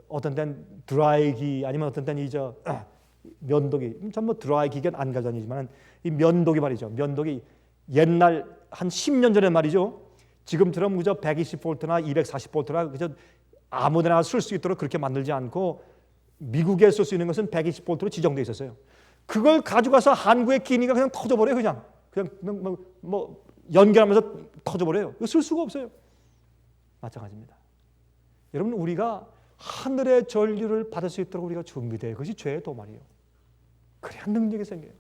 어떤 때는 드라이기, 아니면 어떤 때는 면도기, 전 뭐 드라이기는 안 가져다니지만 이 면도기 말이죠. 면도기 옛날 한 10년 전에 말이죠. 지금처럼 그저 120볼트나 240볼트나 그저 아무데나 쓸 수 있도록 그렇게 만들지 않고 미국에 쓸 수 있는 것은 120볼트로 지정되어 있었어요. 그걸 가져가서 한국에 끼니까 그냥 터져버려요. 그냥 뭐 연결하면서 터져버려요. 이거 쓸 수가 없어요. 마찬가지입니다. 여러분, 우리가 하늘의 전류를 받을 수 있도록 우리가 준비돼요. 그것이 죄의 도말이에요. 그래야 능력이 생겨요.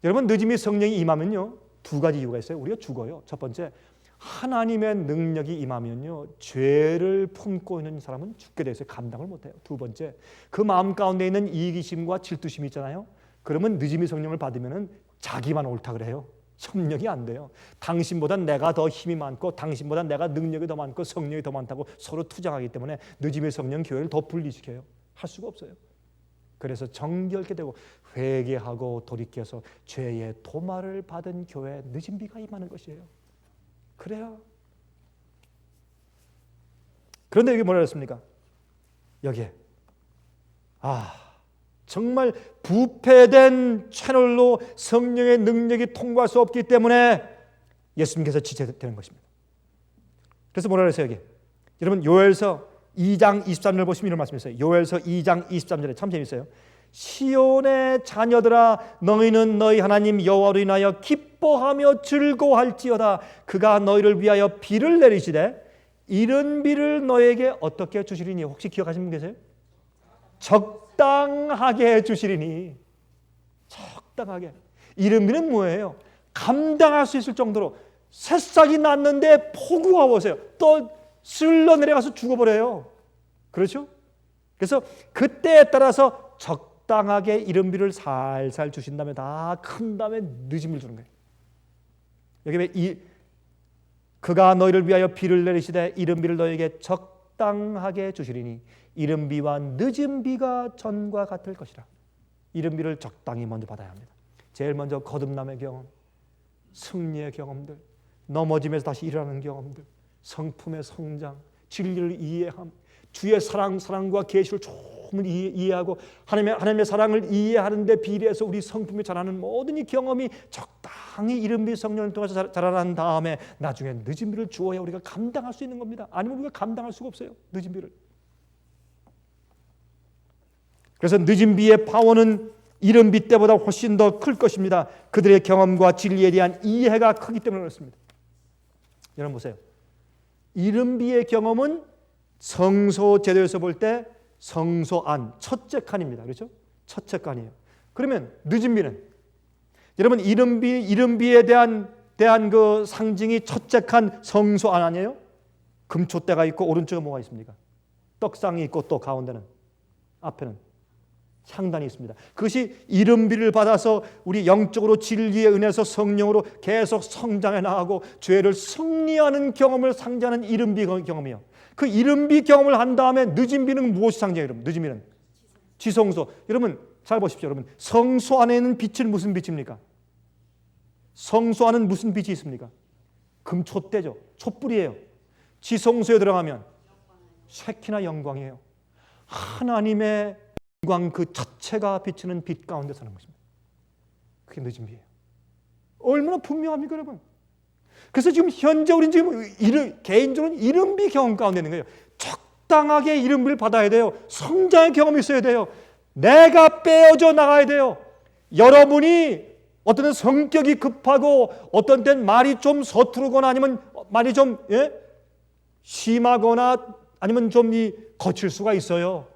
여러분, 늦음이 성령이 임하면요, 두 가지 이유가 있어요. 우리가 죽어요. 첫 번째, 하나님의 능력이 임하면요, 죄를 품고 있는 사람은 죽게 돼서 감당을 못해요. 두 번째, 그 마음 가운데 있는 이기심과 질투심이 있잖아요. 그러면 늦음이 성령을 받으면 자기만 옳다 그래요. 협력이 안 돼요. 당신보다 내가 더 힘이 많고 당신보다 내가 능력이 더 많고 성령이 더 많다고 서로 투쟁하기 때문에 늦음의 성령 교회를 더 분리시켜요. 할 수가 없어요. 그래서 정결케 되고 회개하고 돌이켜서 죄의 도말을 받은 교회에 늦은비가 임하는 것이에요. 그래야. 그런데 여기 뭐라 그랬습니까? 여기에 정말 부패된 채널로 성령의 능력이 통과할 수 없기 때문에 예수님께서 지체되는 것입니다. 그래서 뭐라 그랬어요 여기? 여러분, 요엘서 2장 23절 보시면 이런 말씀이 있어요. 요엘서 2장 23절에 참 재밌어요. 시온의 자녀들아, 너희는 너희 하나님 여호와로 인하여 기뻐하며 즐거워할지어다. 그가 너희를 위하여 비를 내리시되 이른 비를 너에게 어떻게 주시리니? 혹시 기억하시는 분 계세요? 적당하게 주시리니. 적당하게. 이른 비는 뭐예요? 감당할 수 있을 정도로. 새싹이 났는데 폭우가 오세요. 또 쓸러 내려가서 죽어버려요. 그렇죠? 그래서 그때에 따라서 적당하게 이른 비를 살살 주신 다음에 다 큰 다음에 늦음을 주는 거예요. 여기 그가 너희를 위하여 비를 내리시되 이른 비를 너희에게 적당하게 주시리니 이른 비와 늦은 비가 전과 같을 것이라. 이른 비를 적당히 먼저 받아야 합니다. 제일 먼저 거듭남의 경험, 승리의 경험들, 넘어지면서 다시 일어나는 경험들, 성품의 성장, 진리를 이해함, 주의 사랑과 계시를 조금 이해하고 하나님의 사랑을 이해하는 데 비례해서 우리 성품이 자라는 모든 이 경험이 적당히 이른 비 성령을 통해서 자라난 다음에 나중에 늦은 비를 주어야 우리가 감당할 수 있는 겁니다. 아니면 우리가 감당할 수가 없어요. 늦은 비를. 그래서 늦은 비의 파워는 이른비 때보다 훨씬 더 클 것입니다. 그들의 경험과 진리에 대한 이해가 크기 때문에 그렇습니다. 여러분 보세요. 이른비의 경험은 성소 제도에서 볼 때 성소 안, 첫째 칸입니다. 그렇죠? 첫째 칸이에요. 그러면 늦은비는 여러분 이른비에 대한 그 상징이 첫째 칸 성소 안 아니에요? 금촛대가 있고 오른쪽에 뭐가 있습니까? 떡상이 있고 또 가운데는 앞에는 향단이 있습니다. 그것이 이른비를 받아서 우리 영적으로 진리의 은혜에서 성령으로 계속 성장해 나가고 죄를 승리하는 경험을 상징하는 이른비 경험이요. 그 이른비 경험을 한 다음에 늦은비는 무엇이 상징해요? 여러분, 늦은비는 지성소. 여러분 잘 보십시오. 여러분 성소 안에 있는 빛은 무슨 빛입니까? 성소 안은 무슨 빛이 있습니까? 금촛대죠. 촛불이에요. 지성소에 들어가면 쉐키나 영광이에요. 하나님의 영광 그 자체가 비치는 빛 가운데 사는 것입니다. 그게 늦은비예요. 얼마나 분명합니까, 여러분? 그래서 지금 현재 우리는 지금 개인적으로는 이른비 경험 가운데 있는 거예요. 적당하게 이른비를 받아야 돼요. 성장의 경험이 있어야 돼요. 내가 빼어져 나가야 돼요. 여러분이 어떤 때는 성격이 급하고 어떤 때는 말이 좀 서투르거나 아니면 말이 좀 심하거나 아니면 좀 거칠 수가 있어요.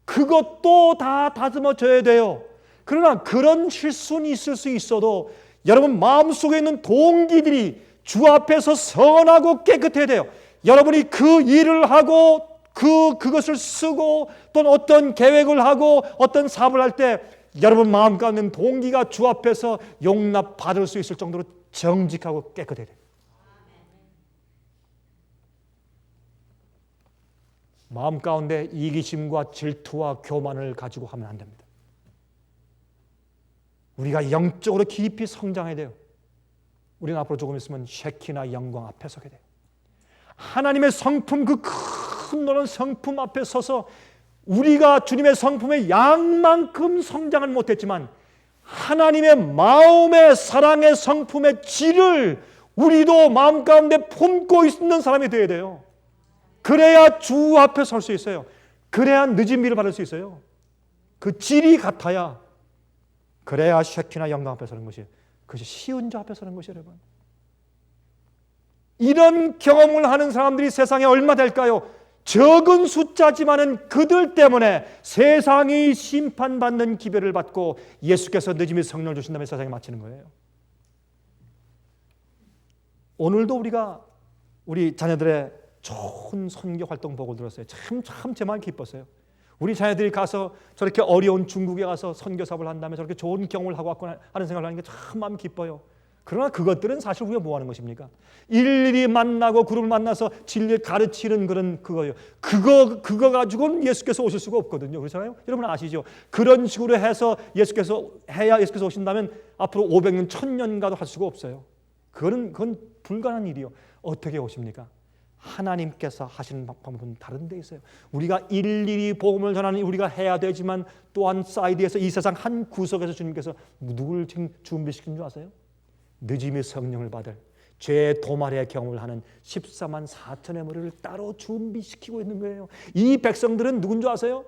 그것도 다 다듬어져야 돼요. 그러나 그런 실수는 있을 수 있어도 여러분 마음속에 있는 동기들이 주 앞에서 선하고 깨끗해야 돼요. 여러분이 그 일을 하고 그것을 쓰고 또는 어떤 계획을 하고 어떤 사업을 할 때 여러분 마음 가운데 있는 동기가 주 앞에서 용납받을 수 있을 정도로 정직하고 깨끗해야 돼요. 마음 가운데 이기심과 질투와 교만을 가지고 하면 안 됩니다. 우리가 영적으로 깊이 성장해야 돼요. 우리는 앞으로 조금 있으면 쉐키나 영광 앞에 서게 돼요. 하나님의 성품, 그 큰 노란 성품 앞에 서서 우리가 주님의 성품의 양만큼 성장은 못했지만 하나님의 마음의 사랑의 성품의 질을 우리도 마음 가운데 품고 있는 사람이 되어야 돼요. 그래야 주 앞에 설 수 있어요. 그래야 늦은비를 받을 수 있어요. 그 질이 같아야 그래야 쉐키나 영광 앞에 서는 것이 그것이 쉬운 자 앞에 서는 것이에요. 여러분. 이런 경험을 하는 사람들이 세상에 얼마 될까요? 적은 숫자지만은 그들 때문에 세상이 심판받는 기별을 받고 예수께서 늦음이 성령을 주신 다음에 세상에 마치는 거예요. 오늘도 우리가 우리 자녀들의 좋은 선교 활동 보고 들었어요. 참 제 마음이 기뻤어요. 우리 자녀들이 가서 저렇게 어려운 중국에 가서 선교 사업을 한 다음에 저렇게 좋은 경험을 하고 왔구나 하는 생각을 하는 게 참 마음이 기뻐요. 그러나 그것들은 사실 우리가 뭐 하는 것입니까? 일일이 만나고 그룹을 만나서 진리를 가르치는 그거예요. 그거 가지고는 예수께서 오실 수가 없거든요. 그렇잖아요? 여러분 아시죠? 그런 식으로 해서 예수께서 오신다면 앞으로 500년, 1000년 가도 할 수가 없어요. 그건 불가능한 일이요. 어떻게 오십니까? 하나님께서 하시는 방법은 다른 데 있어요. 우리가 일일이 복음을 전하는 우리가 해야 되지만 또한 사이드에서 이 세상 한 구석에서 주님께서 누구를 지금 준비시킨 줄 아세요? 늦음의 성령을 받을 죄의 도말의 경험을 하는 14만 4천의 머리를 따로 준비시키고 있는 거예요. 이 백성들은 누군 줄 아세요?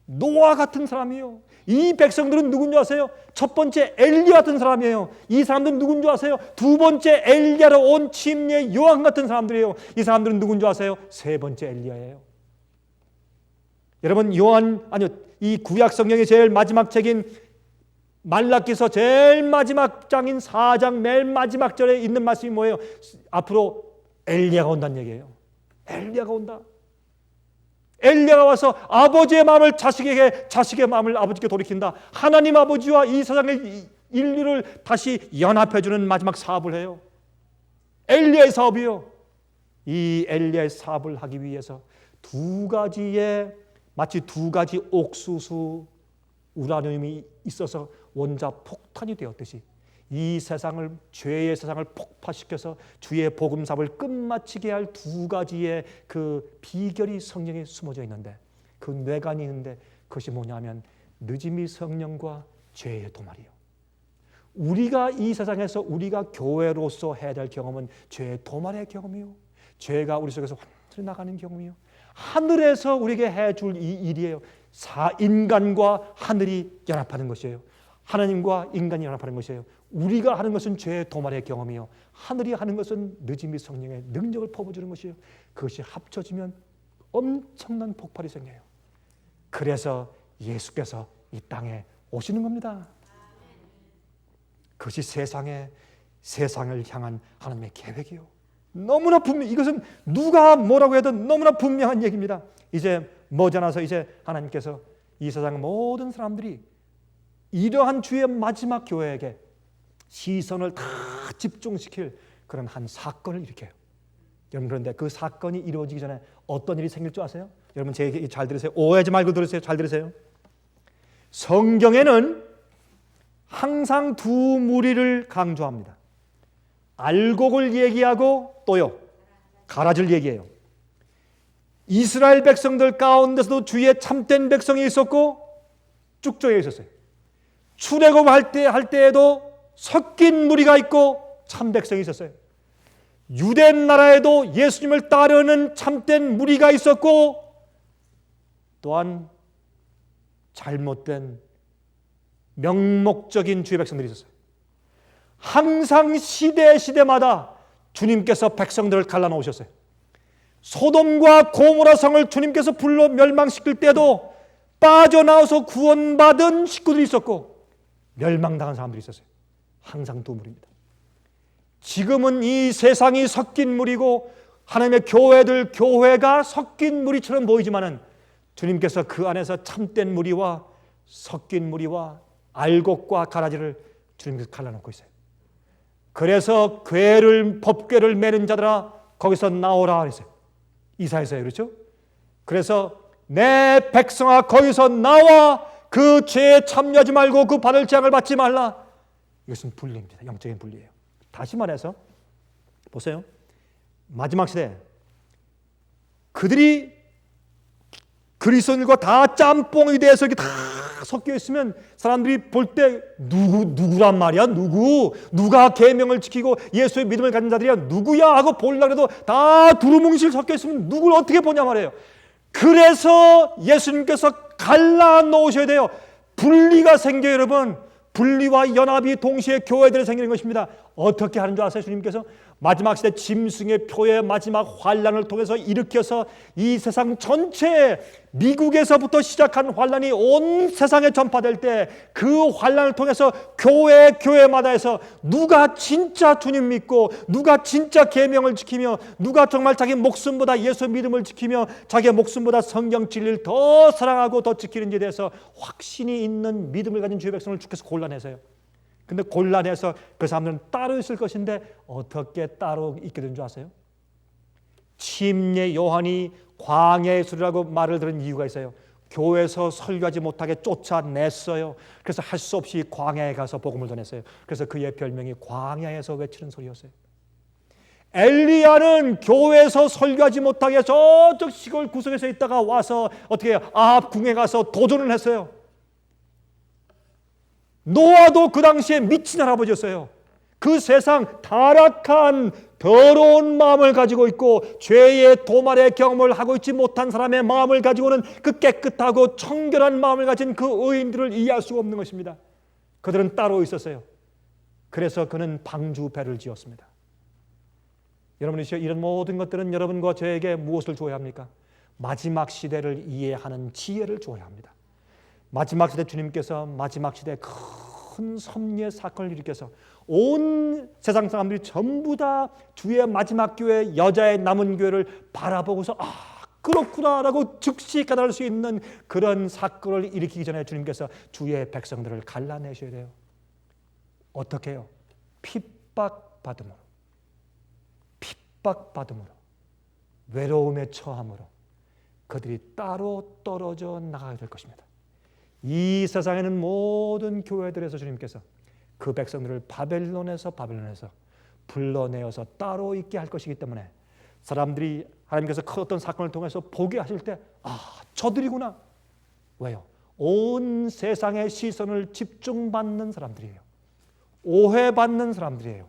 노아 같은 사람이에요. 이 백성들은 누군 줄 아세요? 첫 번째 엘리야 같은 사람이에요. 이 사람들은 누군 줄 아세요? 두 번째 엘리야로 온 침례 요한 같은 사람들이에요. 이 사람들은 누군 줄 아세요? 세 번째 엘리야예요. 여러분 이 구약 성경의 제일 마지막 책인 말라기서 제일 마지막 장인 4장 맨 마지막 절에 있는 말씀이 뭐예요? 앞으로 엘리야가 온다는 얘기예요. 엘리야가 온다. 엘리야가 와서 아버지의 마음을 자식에게, 자식의 마음을 아버지께 돌이킨다. 하나님 아버지와 이 세상의 인류를 다시 연합해주는 마지막 사업을 해요. 엘리야의 사업이요. 이 엘리야의 사업을 하기 위해서 마치 두 가지 옥수수 우라늄이 있어서 원자 폭탄이 되었듯이 이 세상을, 죄의 세상을 폭파시켜서 주의 복음 사업을 끝마치게 할 두 가지의 그 비결이 성령에 숨어져 있는데, 그 뇌관이 있는데 그것이 뭐냐면 늦음이 성령과 죄의 도말이요. 우리가 이 세상에서 우리가 교회로서 해야 될 경험은 죄의 도말의 경험이요. 죄가 우리 속에서 완전히 나가는 경험이요. 하늘에서 우리에게 해줄 이 일이에요. 인간과 하늘이 연합하는 것이에요. 하나님과 인간이 연합하는 것이에요. 우리가 하는 것은 죄의 도말의 경험이요, 하늘이 하는 것은 느짐이 성령의 능력을 퍼부어주는 것이에요. 그것이 합쳐지면 엄청난 폭발이 생겨요. 그래서 예수께서 이 땅에 오시는 겁니다. 그것이 세상을 향한 하나님의 계획이요. 너무나 이것은 누가 뭐라고 해도 너무나 분명한 얘기입니다. 이제 머지않아서 이제 하나님께서 이 세상 모든 사람들이 이러한 주의 마지막 교회에게 시선을 다 집중시킬 그런 한 사건을 일으켜요. 여러분, 그런데 그 사건이 이루어지기 전에 어떤 일이 생길 줄 아세요? 여러분, 제 얘기 잘 들으세요. 오해하지 말고 들으세요. 잘 들으세요. 성경에는 항상 두 무리를 강조합니다. 알곡을 얘기하고 또요, 가라지를 얘기해요. 이스라엘 백성들 가운데서도 주의 참된 백성이 있었고 쭉 쪼여 있었어요. 출애굽할 때에도 섞인 무리가 있고 참 백성이 있었어요. 유대 나라에도 예수님을 따르는 참된 무리가 있었고 또한 잘못된 명목적인 주의 백성들이 있었어요. 항상 시대마다 주님께서 백성들을 갈라놓으셨어요. 소돔과 고모라 성을 주님께서 불로 멸망시킬 때도 빠져나와서 구원받은 식구들이 있었고 멸망당한 사람들이 있었어요. 항상 두 무리입니다. 지금은 이 세상이 섞인 무리고 하나님의 교회가 섞인 무리처럼 보이지만은 주님께서 그 안에서 참된 무리와 섞인 무리와 알곡과 가라지를 주님께서 갈라놓고 있어요. 그래서 법궤를 매는 자들아 거기서 나오라 그랬어요. 이사야서에 그렇죠? 그래서 내 백성아 거기서 나와 그 죄에 참여하지 말고 그 받을 재앙을 받지 말라. 이것은 분리입니다. 영적인 분리예요. 다시 말해서 보세요. 마지막 시대 그들이 그리스도인들과 다 짬뽕이 돼서 이렇게 다 섞여 있으면 사람들이 볼 때 누구란 말이야? 누가 계명을 지키고 예수의 믿음을 가진 자들이야? 누구야? 하고 보려고 해도 다 두루뭉실 섞여 있으면 누굴 어떻게 보냐 말이에요. 그래서 예수님께서 갈라놓으셔야 돼요. 분리가 생겨요, 여러분. 분리와 연합이 동시에 교회들에 생기는 것입니다. 어떻게 하는 줄 아세요? 주님께서 마지막 시대 짐승의 표의 마지막 환란을 통해서 일으켜서 이 세상 전체에 미국에서부터 시작한 환란이 온 세상에 전파될 때 그 환란을 통해서 교회마다에서 누가 진짜 주님 믿고 누가 진짜 계명을 지키며 누가 정말 자기 목숨보다 예수 믿음을 지키며 자기 목숨보다 성경 진리를 더 사랑하고 더 지키는지에 대해서 확신이 있는 믿음을 가진 주의 백성을 주께서 골라내세요. 근데 곤란해서 그 사람들은 따로 있을 것인데 어떻게 따로 있게 된 줄 아세요? 침례 요한이 광야의 술이라고 말을 들은 이유가 있어요. 교회에서 설교하지 못하게 쫓아냈어요. 그래서 할 수 없이 광야에 가서 복음을 전했어요. 그래서 그의 별명이 광야에서 외치는 소리였어요. 엘리야는 교회에서 설교하지 못하게 저쪽 시골 구석에서 있다가 와서 어떻게 해요? 아합 궁에 가서 도전을 했어요. 노아도 그 당시에 미친 할아버지였어요. 그 세상 타락한 더러운 마음을 가지고 있고 죄의 도말의 경험을 하고 있지 못한 사람의 마음을 가지고는 그 깨끗하고 청결한 마음을 가진 그 의인들을 이해할 수가 없는 것입니다. 그들은 따로 있었어요. 그래서 그는 방주배를 지었습니다. 여러분이 이런 모든 것들은 여러분과 저에게 무엇을 주어야 합니까? 마지막 시대를 이해하는 지혜를 주어야 합니다. 마지막 시대 주님께서 마지막 시대에 큰 섭리의 사건을 일으켜서 온 세상 사람들이 전부 다 주의 마지막 교회, 여자의 남은 교회를 바라보고서 그렇구나라고 즉시 깨달을 수 있는 그런 사건을 일으키기 전에 주님께서 주의 백성들을 갈라내셔야 돼요. 어떻게 해요? 핍박받음으로, 외로움에 처함으로 그들이 따로 떨어져 나가게 될 것입니다. 이 세상에는 모든 교회들에서 주님께서 그 백성들을 바벨론에서 불러내어서 따로 있게 할 것이기 때문에 사람들이 하나님께서 큰 어떤 사건을 통해서 보게 하실 때 저들이구나. 왜요? 온 세상의 시선을 집중받는 사람들이에요. 오해받는 사람들이에요.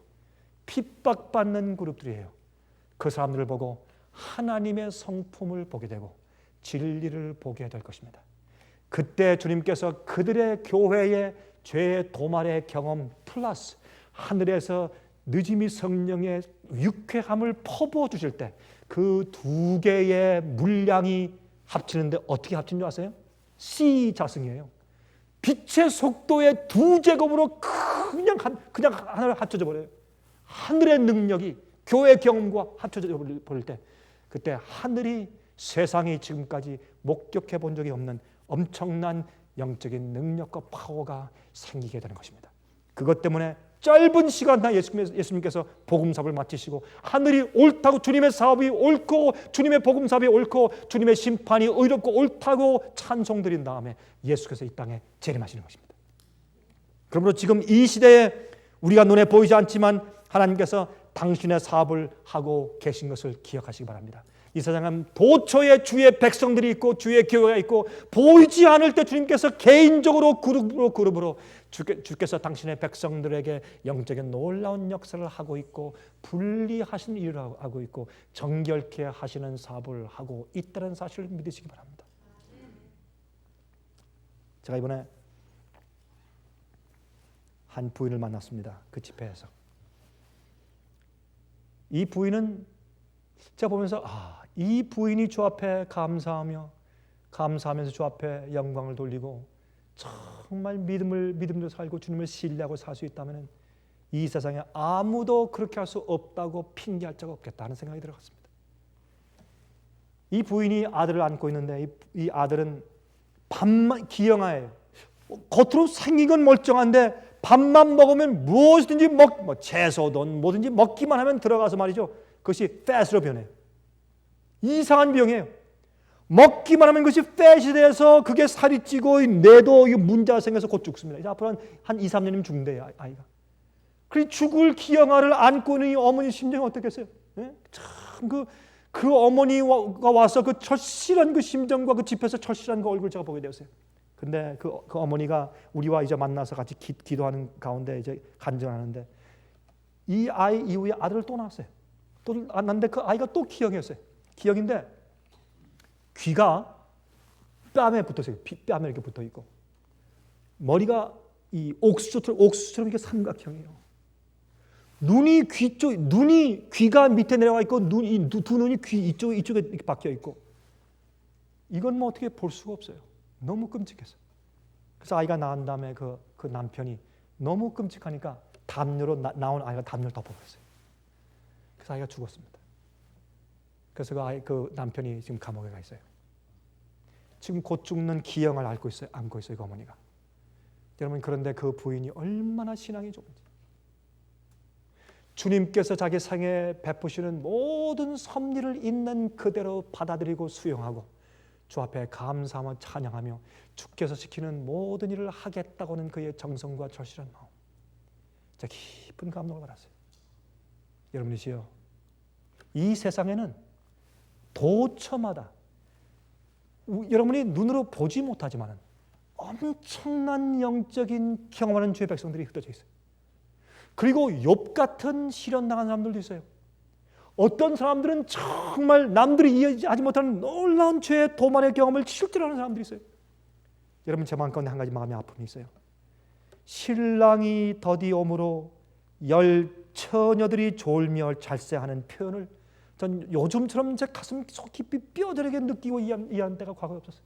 핍박받는 그룹들이에요. 그 사람들을 보고 하나님의 성품을 보게 되고 진리를 보게 될 것입니다. 그때 주님께서 그들의 교회의 죄의 도말의 경험 플러스 하늘에서 늦음이 성령의 유쾌함을 퍼부어 주실 때 그 두 개의 물량이 합치는데 어떻게 합친 줄 아세요? C 자승이에요. 빛의 속도의 2제곱으로 그냥 하나를 합쳐져 버려요. 하늘의 능력이 교회 경험과 합쳐져 버릴 때 그때 하늘이 세상이 지금까지 목격해 본 적이 없는 엄청난 영적인 능력과 파워가 생기게 되는 것입니다. 그것 때문에 짧은 시간 내 예수님께서 복음 사업을 마치시고 하늘이 옳다고 주님의 사업이 옳고 주님의 복음 사업이 옳고 주님의 심판이 의롭고 옳다고 찬송드린 다음에 예수께서 이 땅에 재림하시는 것입니다. 그러므로 지금 이 시대에 우리가 눈에 보이지 않지만 하나님께서 당신의 사업을 하고 계신 것을 기억하시기 바랍니다. 이 세상은 도처에 주의 백성들이 있고 주의 교회가 있고 보이지 않을 때 주님께서 개인적으로 그룹으로 주께서 당신의 백성들에게 영적인 놀라운 역사를 하고 있고 분리하신 일을 하고 있고 정결케 하시는 사업을 하고 있다는 사실을 믿으시기 바랍니다. 제가 이번에 한 부인을 만났습니다. 그 집회에서. 이 부인은 제가 보면서 이 부인이 주 앞에 감사하면서 주 앞에 영광을 돌리고 정말 믿음으로 살고 주님을 신뢰하고 살 수 있다면 이 세상에 아무도 그렇게 할 수 없다고 핑계할 자가 없겠다 하는 생각이 들어갔습니다. 이 부인이 아들을 안고 있는데 이 아들은 밥만 기형아예요. 겉으로 생긴 건 멀쩡한데 밥만 먹으면 무엇이든지 채소든 뭐든지 먹기만 하면 들어가서 말이죠. 그것이 fat으로 변해요. 이상한 병이에요. 먹기만 하면 그것이 fat이 돼서 그게 살이 찌고 뇌도 문제가 생겨서 곧 죽습니다. 이제 앞으로 한 2, 3년이면 죽는데요, 아이가. 그 죽을 기형아를 안고 있는 이 어머니 심정이 어떻겠어요? 예? 참 그 어머니가 와서 그 절실한 그 심정과 그 집에서 절실한 그 얼굴을 제가 보게 되었어요. 근데 그 어머니가 우리와 이제 만나서 같이 기도하는 가운데 이제 간증하는데 이 아이 이후에 아들을 또 낳았어요. 또 낳았는데 그 아이가 또 기형이었어요. 기형인데 귀가 뺨에 붙어 있어요. 뺨에 이렇게 붙어 있고 머리가 이 옥수수처럼 이렇게 삼각형이에요. 눈이 귀가 밑에 내려가 있고 두 눈이 귀 이쪽에 이렇게 박혀 있고 이건 뭐 어떻게 볼 수가 없어요. 너무 끔찍했어요. 그래서 아이가 낳은 다음에 그 남편이 너무 끔찍하니까 담요로 나온 아이가 담요를 덮어버렸어요. 그래서 아이가 죽었습니다. 그래서 그 남편이 지금 감옥에 가 있어요. 지금 곧 죽는 기형을 안고 있어요. 그 어머니가. 여러분 그런데 그 부인이 얼마나 신앙이 좋은지. 주님께서 자기 생에 베푸시는 모든 섭리를 있는 그대로 받아들이고 수용하고 주 앞에 감사하며 찬양하며 주께서 시키는 모든 일을 하겠다고는 그의 정성과 절실한 마음. 진짜 깊은 감동을 받았어요. 여러분이시여, 이 세상에는 도처마다 여러분이 눈으로 보지 못하지만 엄청난 영적인 경험하는 주의 백성들이 흩어져 있어요. 그리고 욥 같은 시련당한 사람들도 있어요. 어떤 사람들은 정말 남들이 이해하지 못하는 놀라운 죄의 도만의 경험을 실제로 하는 사람들이 있어요. 여러분 제 마음 가운데 한 가지 마음의 아픔이 있어요. 신랑이 더디옴으로 열 처녀들이 졸며 잘세하는 표현을 전 요즘처럼 제 가슴 속 깊이 뼈저리게 느끼고 이해한 때가 과거에 없었어요.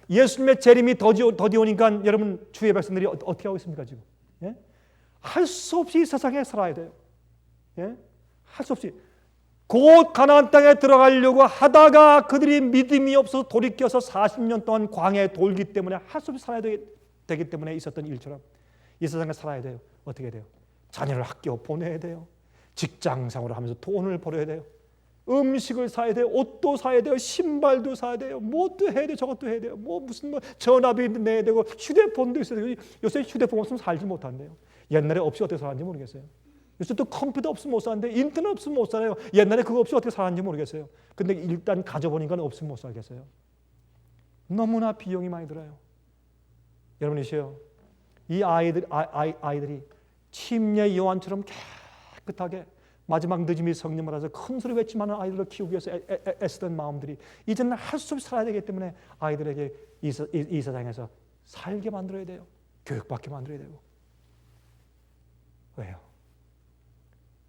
예수님의 재림이 더디오니까 여러분 주의 백성들이 어떻게 하고 있습니까 지금? 예? 할 수 없이 이 세상에 살아야 돼요. 예? 할 수 없이 곧 가나안 땅에 들어가려고 하다가 그들이 믿음이 없어서 돌이켜서 40년 동안 광야에 돌기 때문에 할 수 없이 살아야 되기 때문에 있었던 일처럼 이 세상에 살아야 돼요. 어떻게 돼요? 자녀를 학교 보내야 돼요. 직장생활을 하면서 돈을 벌어야 돼요. 음식을 사야 돼요. 옷도 사야 돼요. 신발도 사야 돼요. 뭐도 해야 돼요. 저것도 해야 돼요. 무슨 전화비도 내야 되고 휴대폰도 있어야 되고 요새 휴대폰 없으면 살지 못한대요. 옛날에 없이 어떻게 살았는지 모르겠어요. 요새 또 컴퓨터 없으면 못 사는데 인터넷 없으면 못 살아요. 옛날에 그거 없이 어떻게 살았는지 모르겠어요. 근데 일단 가져보니까 없으면 못 살겠어요. 너무나 비용이 많이 들어요. 여러분이시여, 이 아이들이 침례 요한처럼 깨끗하게 마지막 늦음이 성령을 알아서 큰 소리 외치면 아이들을 키우기 위해서 애쓰던 마음들이 이제는 할 수 없이 살아야 되기 때문에 아이들에게 이 세상에서 살게 만들어야 돼요. 교육받게 만들어야 되고. 왜요?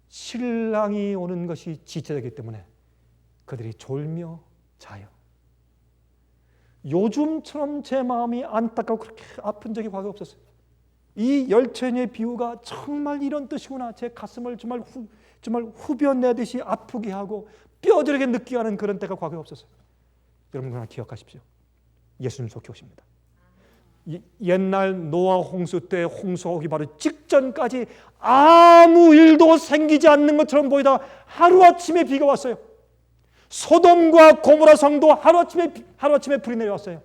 신랑이 오는 것이 지체되기 때문에 그들이 졸며 자요. 요즘처럼 제 마음이 안타깝고 그렇게 아픈 적이 과거에 없었어요. 이 열처녀의 비유가 정말 이런 뜻이구나. 제 가슴을 정말 후벼내듯이 아프게 하고 뼈저리게 느끼게 하는 그런 때가 과거에 없었어요. 여러분 그러나 기억하십시오. 예수님 속히 오십니다. 옛날 노아 홍수 때 홍수 오기 바로 직전까지 아무 일도 생기지 않는 것처럼 보이다가 하루아침에 비가 왔어요. 소돔과 고모라 성도 하루아침에 불이 내려왔어요.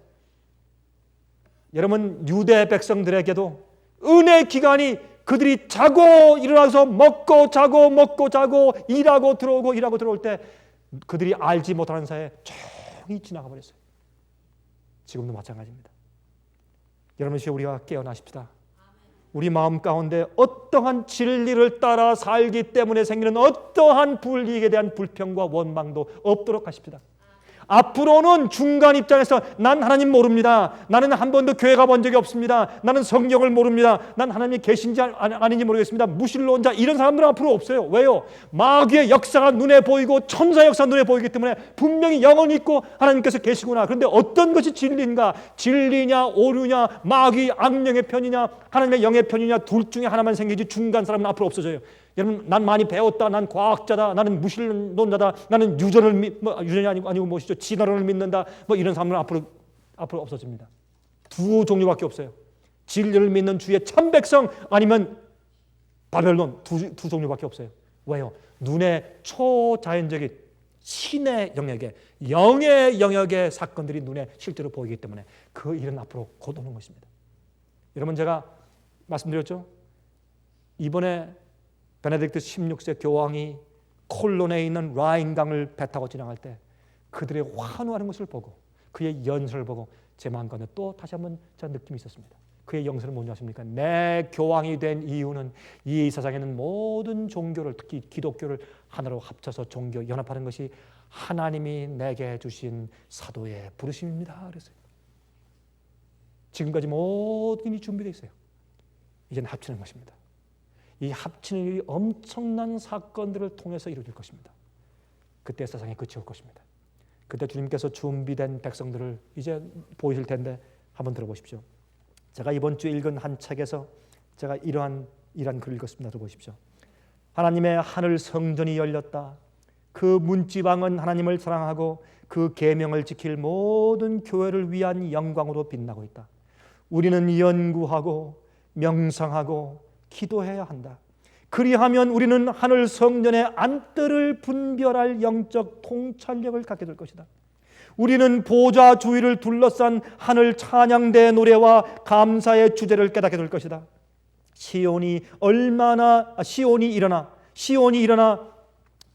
여러분 유대 백성들에게도 은혜 기간이 그들이 자고 일어나서 먹고 자고 일하고 들어올 때 그들이 알지 못하는 사이에 조용히 지나가 버렸어요. 지금도 마찬가지입니다. 여러분 우리가 깨어나십시다. 우리 마음 가운데 어떠한 진리를 따라 살기 때문에 생기는 어떠한 불이익에 대한 불평과 원망도 없도록 하십시다. 앞으로는 중간 입장에서 난 하나님 모릅니다. 나는 한 번도 교회 가본 적이 없습니다. 나는 성경을 모릅니다. 난 하나님이 계신지 아닌지 모르겠습니다. 무신론자 이런 사람들은 앞으로 없어요. 왜요? 마귀의 역사가 눈에 보이고 천사 역사가 눈에 보이기 때문에 분명히 영혼이 있고 하나님께서 계시구나. 그런데 어떤 것이 진리인가? 진리냐 오류냐 마귀 악령의 편이냐 하나님의 영의 편이냐 둘 중에 하나만 생기지 중간 사람은 앞으로 없어져요. 여러분 난 많이 배웠다. 난 과학자다. 나는 무신론자다. 나는 유전이 아니고 무엇이죠? 진화론을 믿는다. 이런 사람들은 앞으로 없어집니다. 두 종류밖에 없어요. 진리를 믿는 주의 참 백성 아니면 바벨론 두 종류밖에 없어요. 왜요? 눈에 초자연적인 신의 영역에 영의 영역의 사건들이 눈에 실제로 보이기 때문에 그 일은 앞으로 곧 오는 것입니다. 여러분 제가 말씀드렸죠? 이번에 베네딕트 16세 교황이 콜론에 있는 라인강을 배 타고 지나갈 때 그들의 환호하는 것을 보고 그의 연설을 보고 제 마음 가운데 또 다시 한번 저 느낌이 있었습니다. 그의 영설은 뭔지 아십니까? 내 교황이 된 이유는 이 세상에는 모든 종교를 특히 기독교를 하나로 합쳐서 종교 연합하는 것이 하나님이 내게 주신 사도의 부르심입니다. 그랬어요. 지금까지 모든 일이 준비되어 있어요. 이제는 합치는 것입니다. 이 합치는 일이 엄청난 사건들을 통해서 이루어질 것입니다. 그때 세상이 끝이 올 것입니다. 그때 주님께서 준비된 백성들을 이제 보이실 텐데 한번 들어보십시오. 제가 이번 주에 읽은 한 책에서 제가 이러한 글을 읽었습니다. 들어보십시오. 하나님의 하늘 성전이 열렸다. 그 문지방은 하나님을 사랑하고 그 계명을 지킬 모든 교회를 위한 영광으로 빛나고 있다. 우리는 연구하고 명상하고 기도해야 한다. 그리하면 우리는 하늘 성전의 안뜰을 분별할 영적 통찰력을 갖게 될 것이다. 우리는 보좌 주위를 둘러싼 하늘 찬양대 노래와 감사의 주제를 깨닫게 될 것이다. 시온이 일어나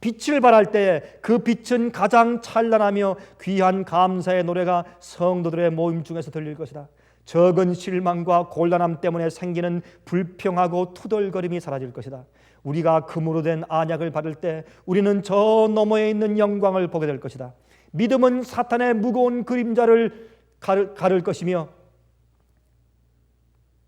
빛을 발할 때 그 빛은 가장 찬란하며 귀한 감사의 노래가 성도들의 모임 중에서 들릴 것이다. 적은 실망과 곤란함 때문에 생기는 불평하고 투덜거림이 사라질 것이다. 우리가 금으로 된 안약을 받을 때 우리는 저 너머에 있는 영광을 보게 될 것이다. 믿음은 사탄의 무거운 그림자를 가를 것이며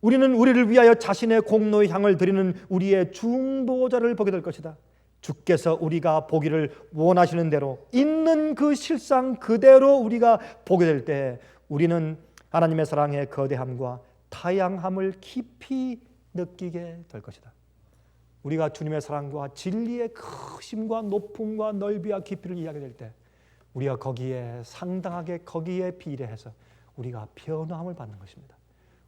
우리는 우리를 위하여 자신의 공로의 향을 드리는 우리의 중보자를 보게 될 것이다. 주께서 우리가 보기를 원하시는 대로 있는 그 실상 그대로 우리가 보게 될 때 우리는 하나님의 사랑의 거대함과 다양함을 깊이 느끼게 될 것이다. 우리가 주님의 사랑과 진리의 크심과 높음과 넓이와 깊이를 이해하게 될 때 우리가 거기에 상당하게 거기에 비례해서 우리가 변화함을 받는 것입니다.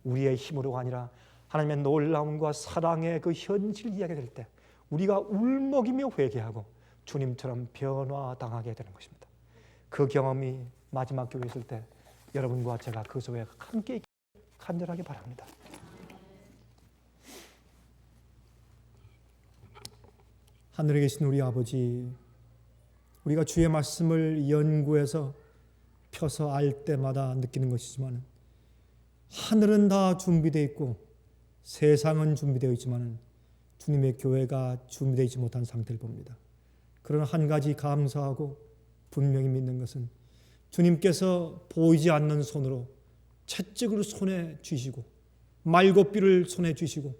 우리의 힘으로가 아니라 하나님의 놀라움과 사랑의 그 현실을 이해하게 될 때 우리가 울먹이며 회개하고 주님처럼 변화당하게 되는 것입니다. 그 경험이 마지막 교회에 있을 때 여러분과 제가 그 속에 함께 간절하게 바랍니다. 하늘에 계신 우리 아버지, 우리가 주의 말씀을 연구해서 펴서 알 때마다 느끼는 것이지만 하늘은 다 준비되어 있고 세상은 준비되어 있지만 주님의 교회가 준비되지 못한 상태를 봅니다. 그러나 한 가지 감사하고 분명히 믿는 것은 주님께서 보이지 않는 손으로 채찍을 손에 쥐시고 말고삐를 손에 쥐시고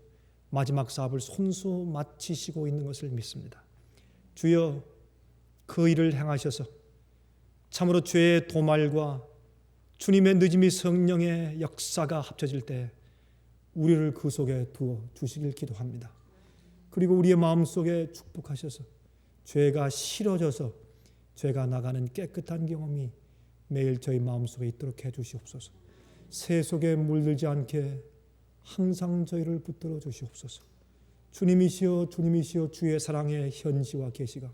마지막 사업을 손수 마치시고 있는 것을 믿습니다. 주여, 그 일을 행하셔서 참으로 죄의 도말과 주님의 늦음이 성령의 역사가 합쳐질 때 우리를 그 속에 두어 주시길 기도합니다. 그리고 우리의 마음속에 축복하셔서 죄가 싫어져서 죄가 나가는 깨끗한 경험이 매일 저희 마음속에 있도록 해주시옵소서. 새 속에 물들지 않게 항상 저희를 붙들어 주시옵소서. 주님이시여 주님이시여 주의 사랑의 현시와 계시가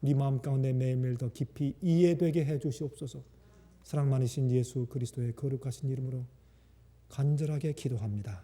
우리 마음 가운데 매일매일 더 깊이 이해되게 해주시옵소서. 사랑 많으신 예수 그리스도의 거룩하신 이름으로 간절하게 기도합니다.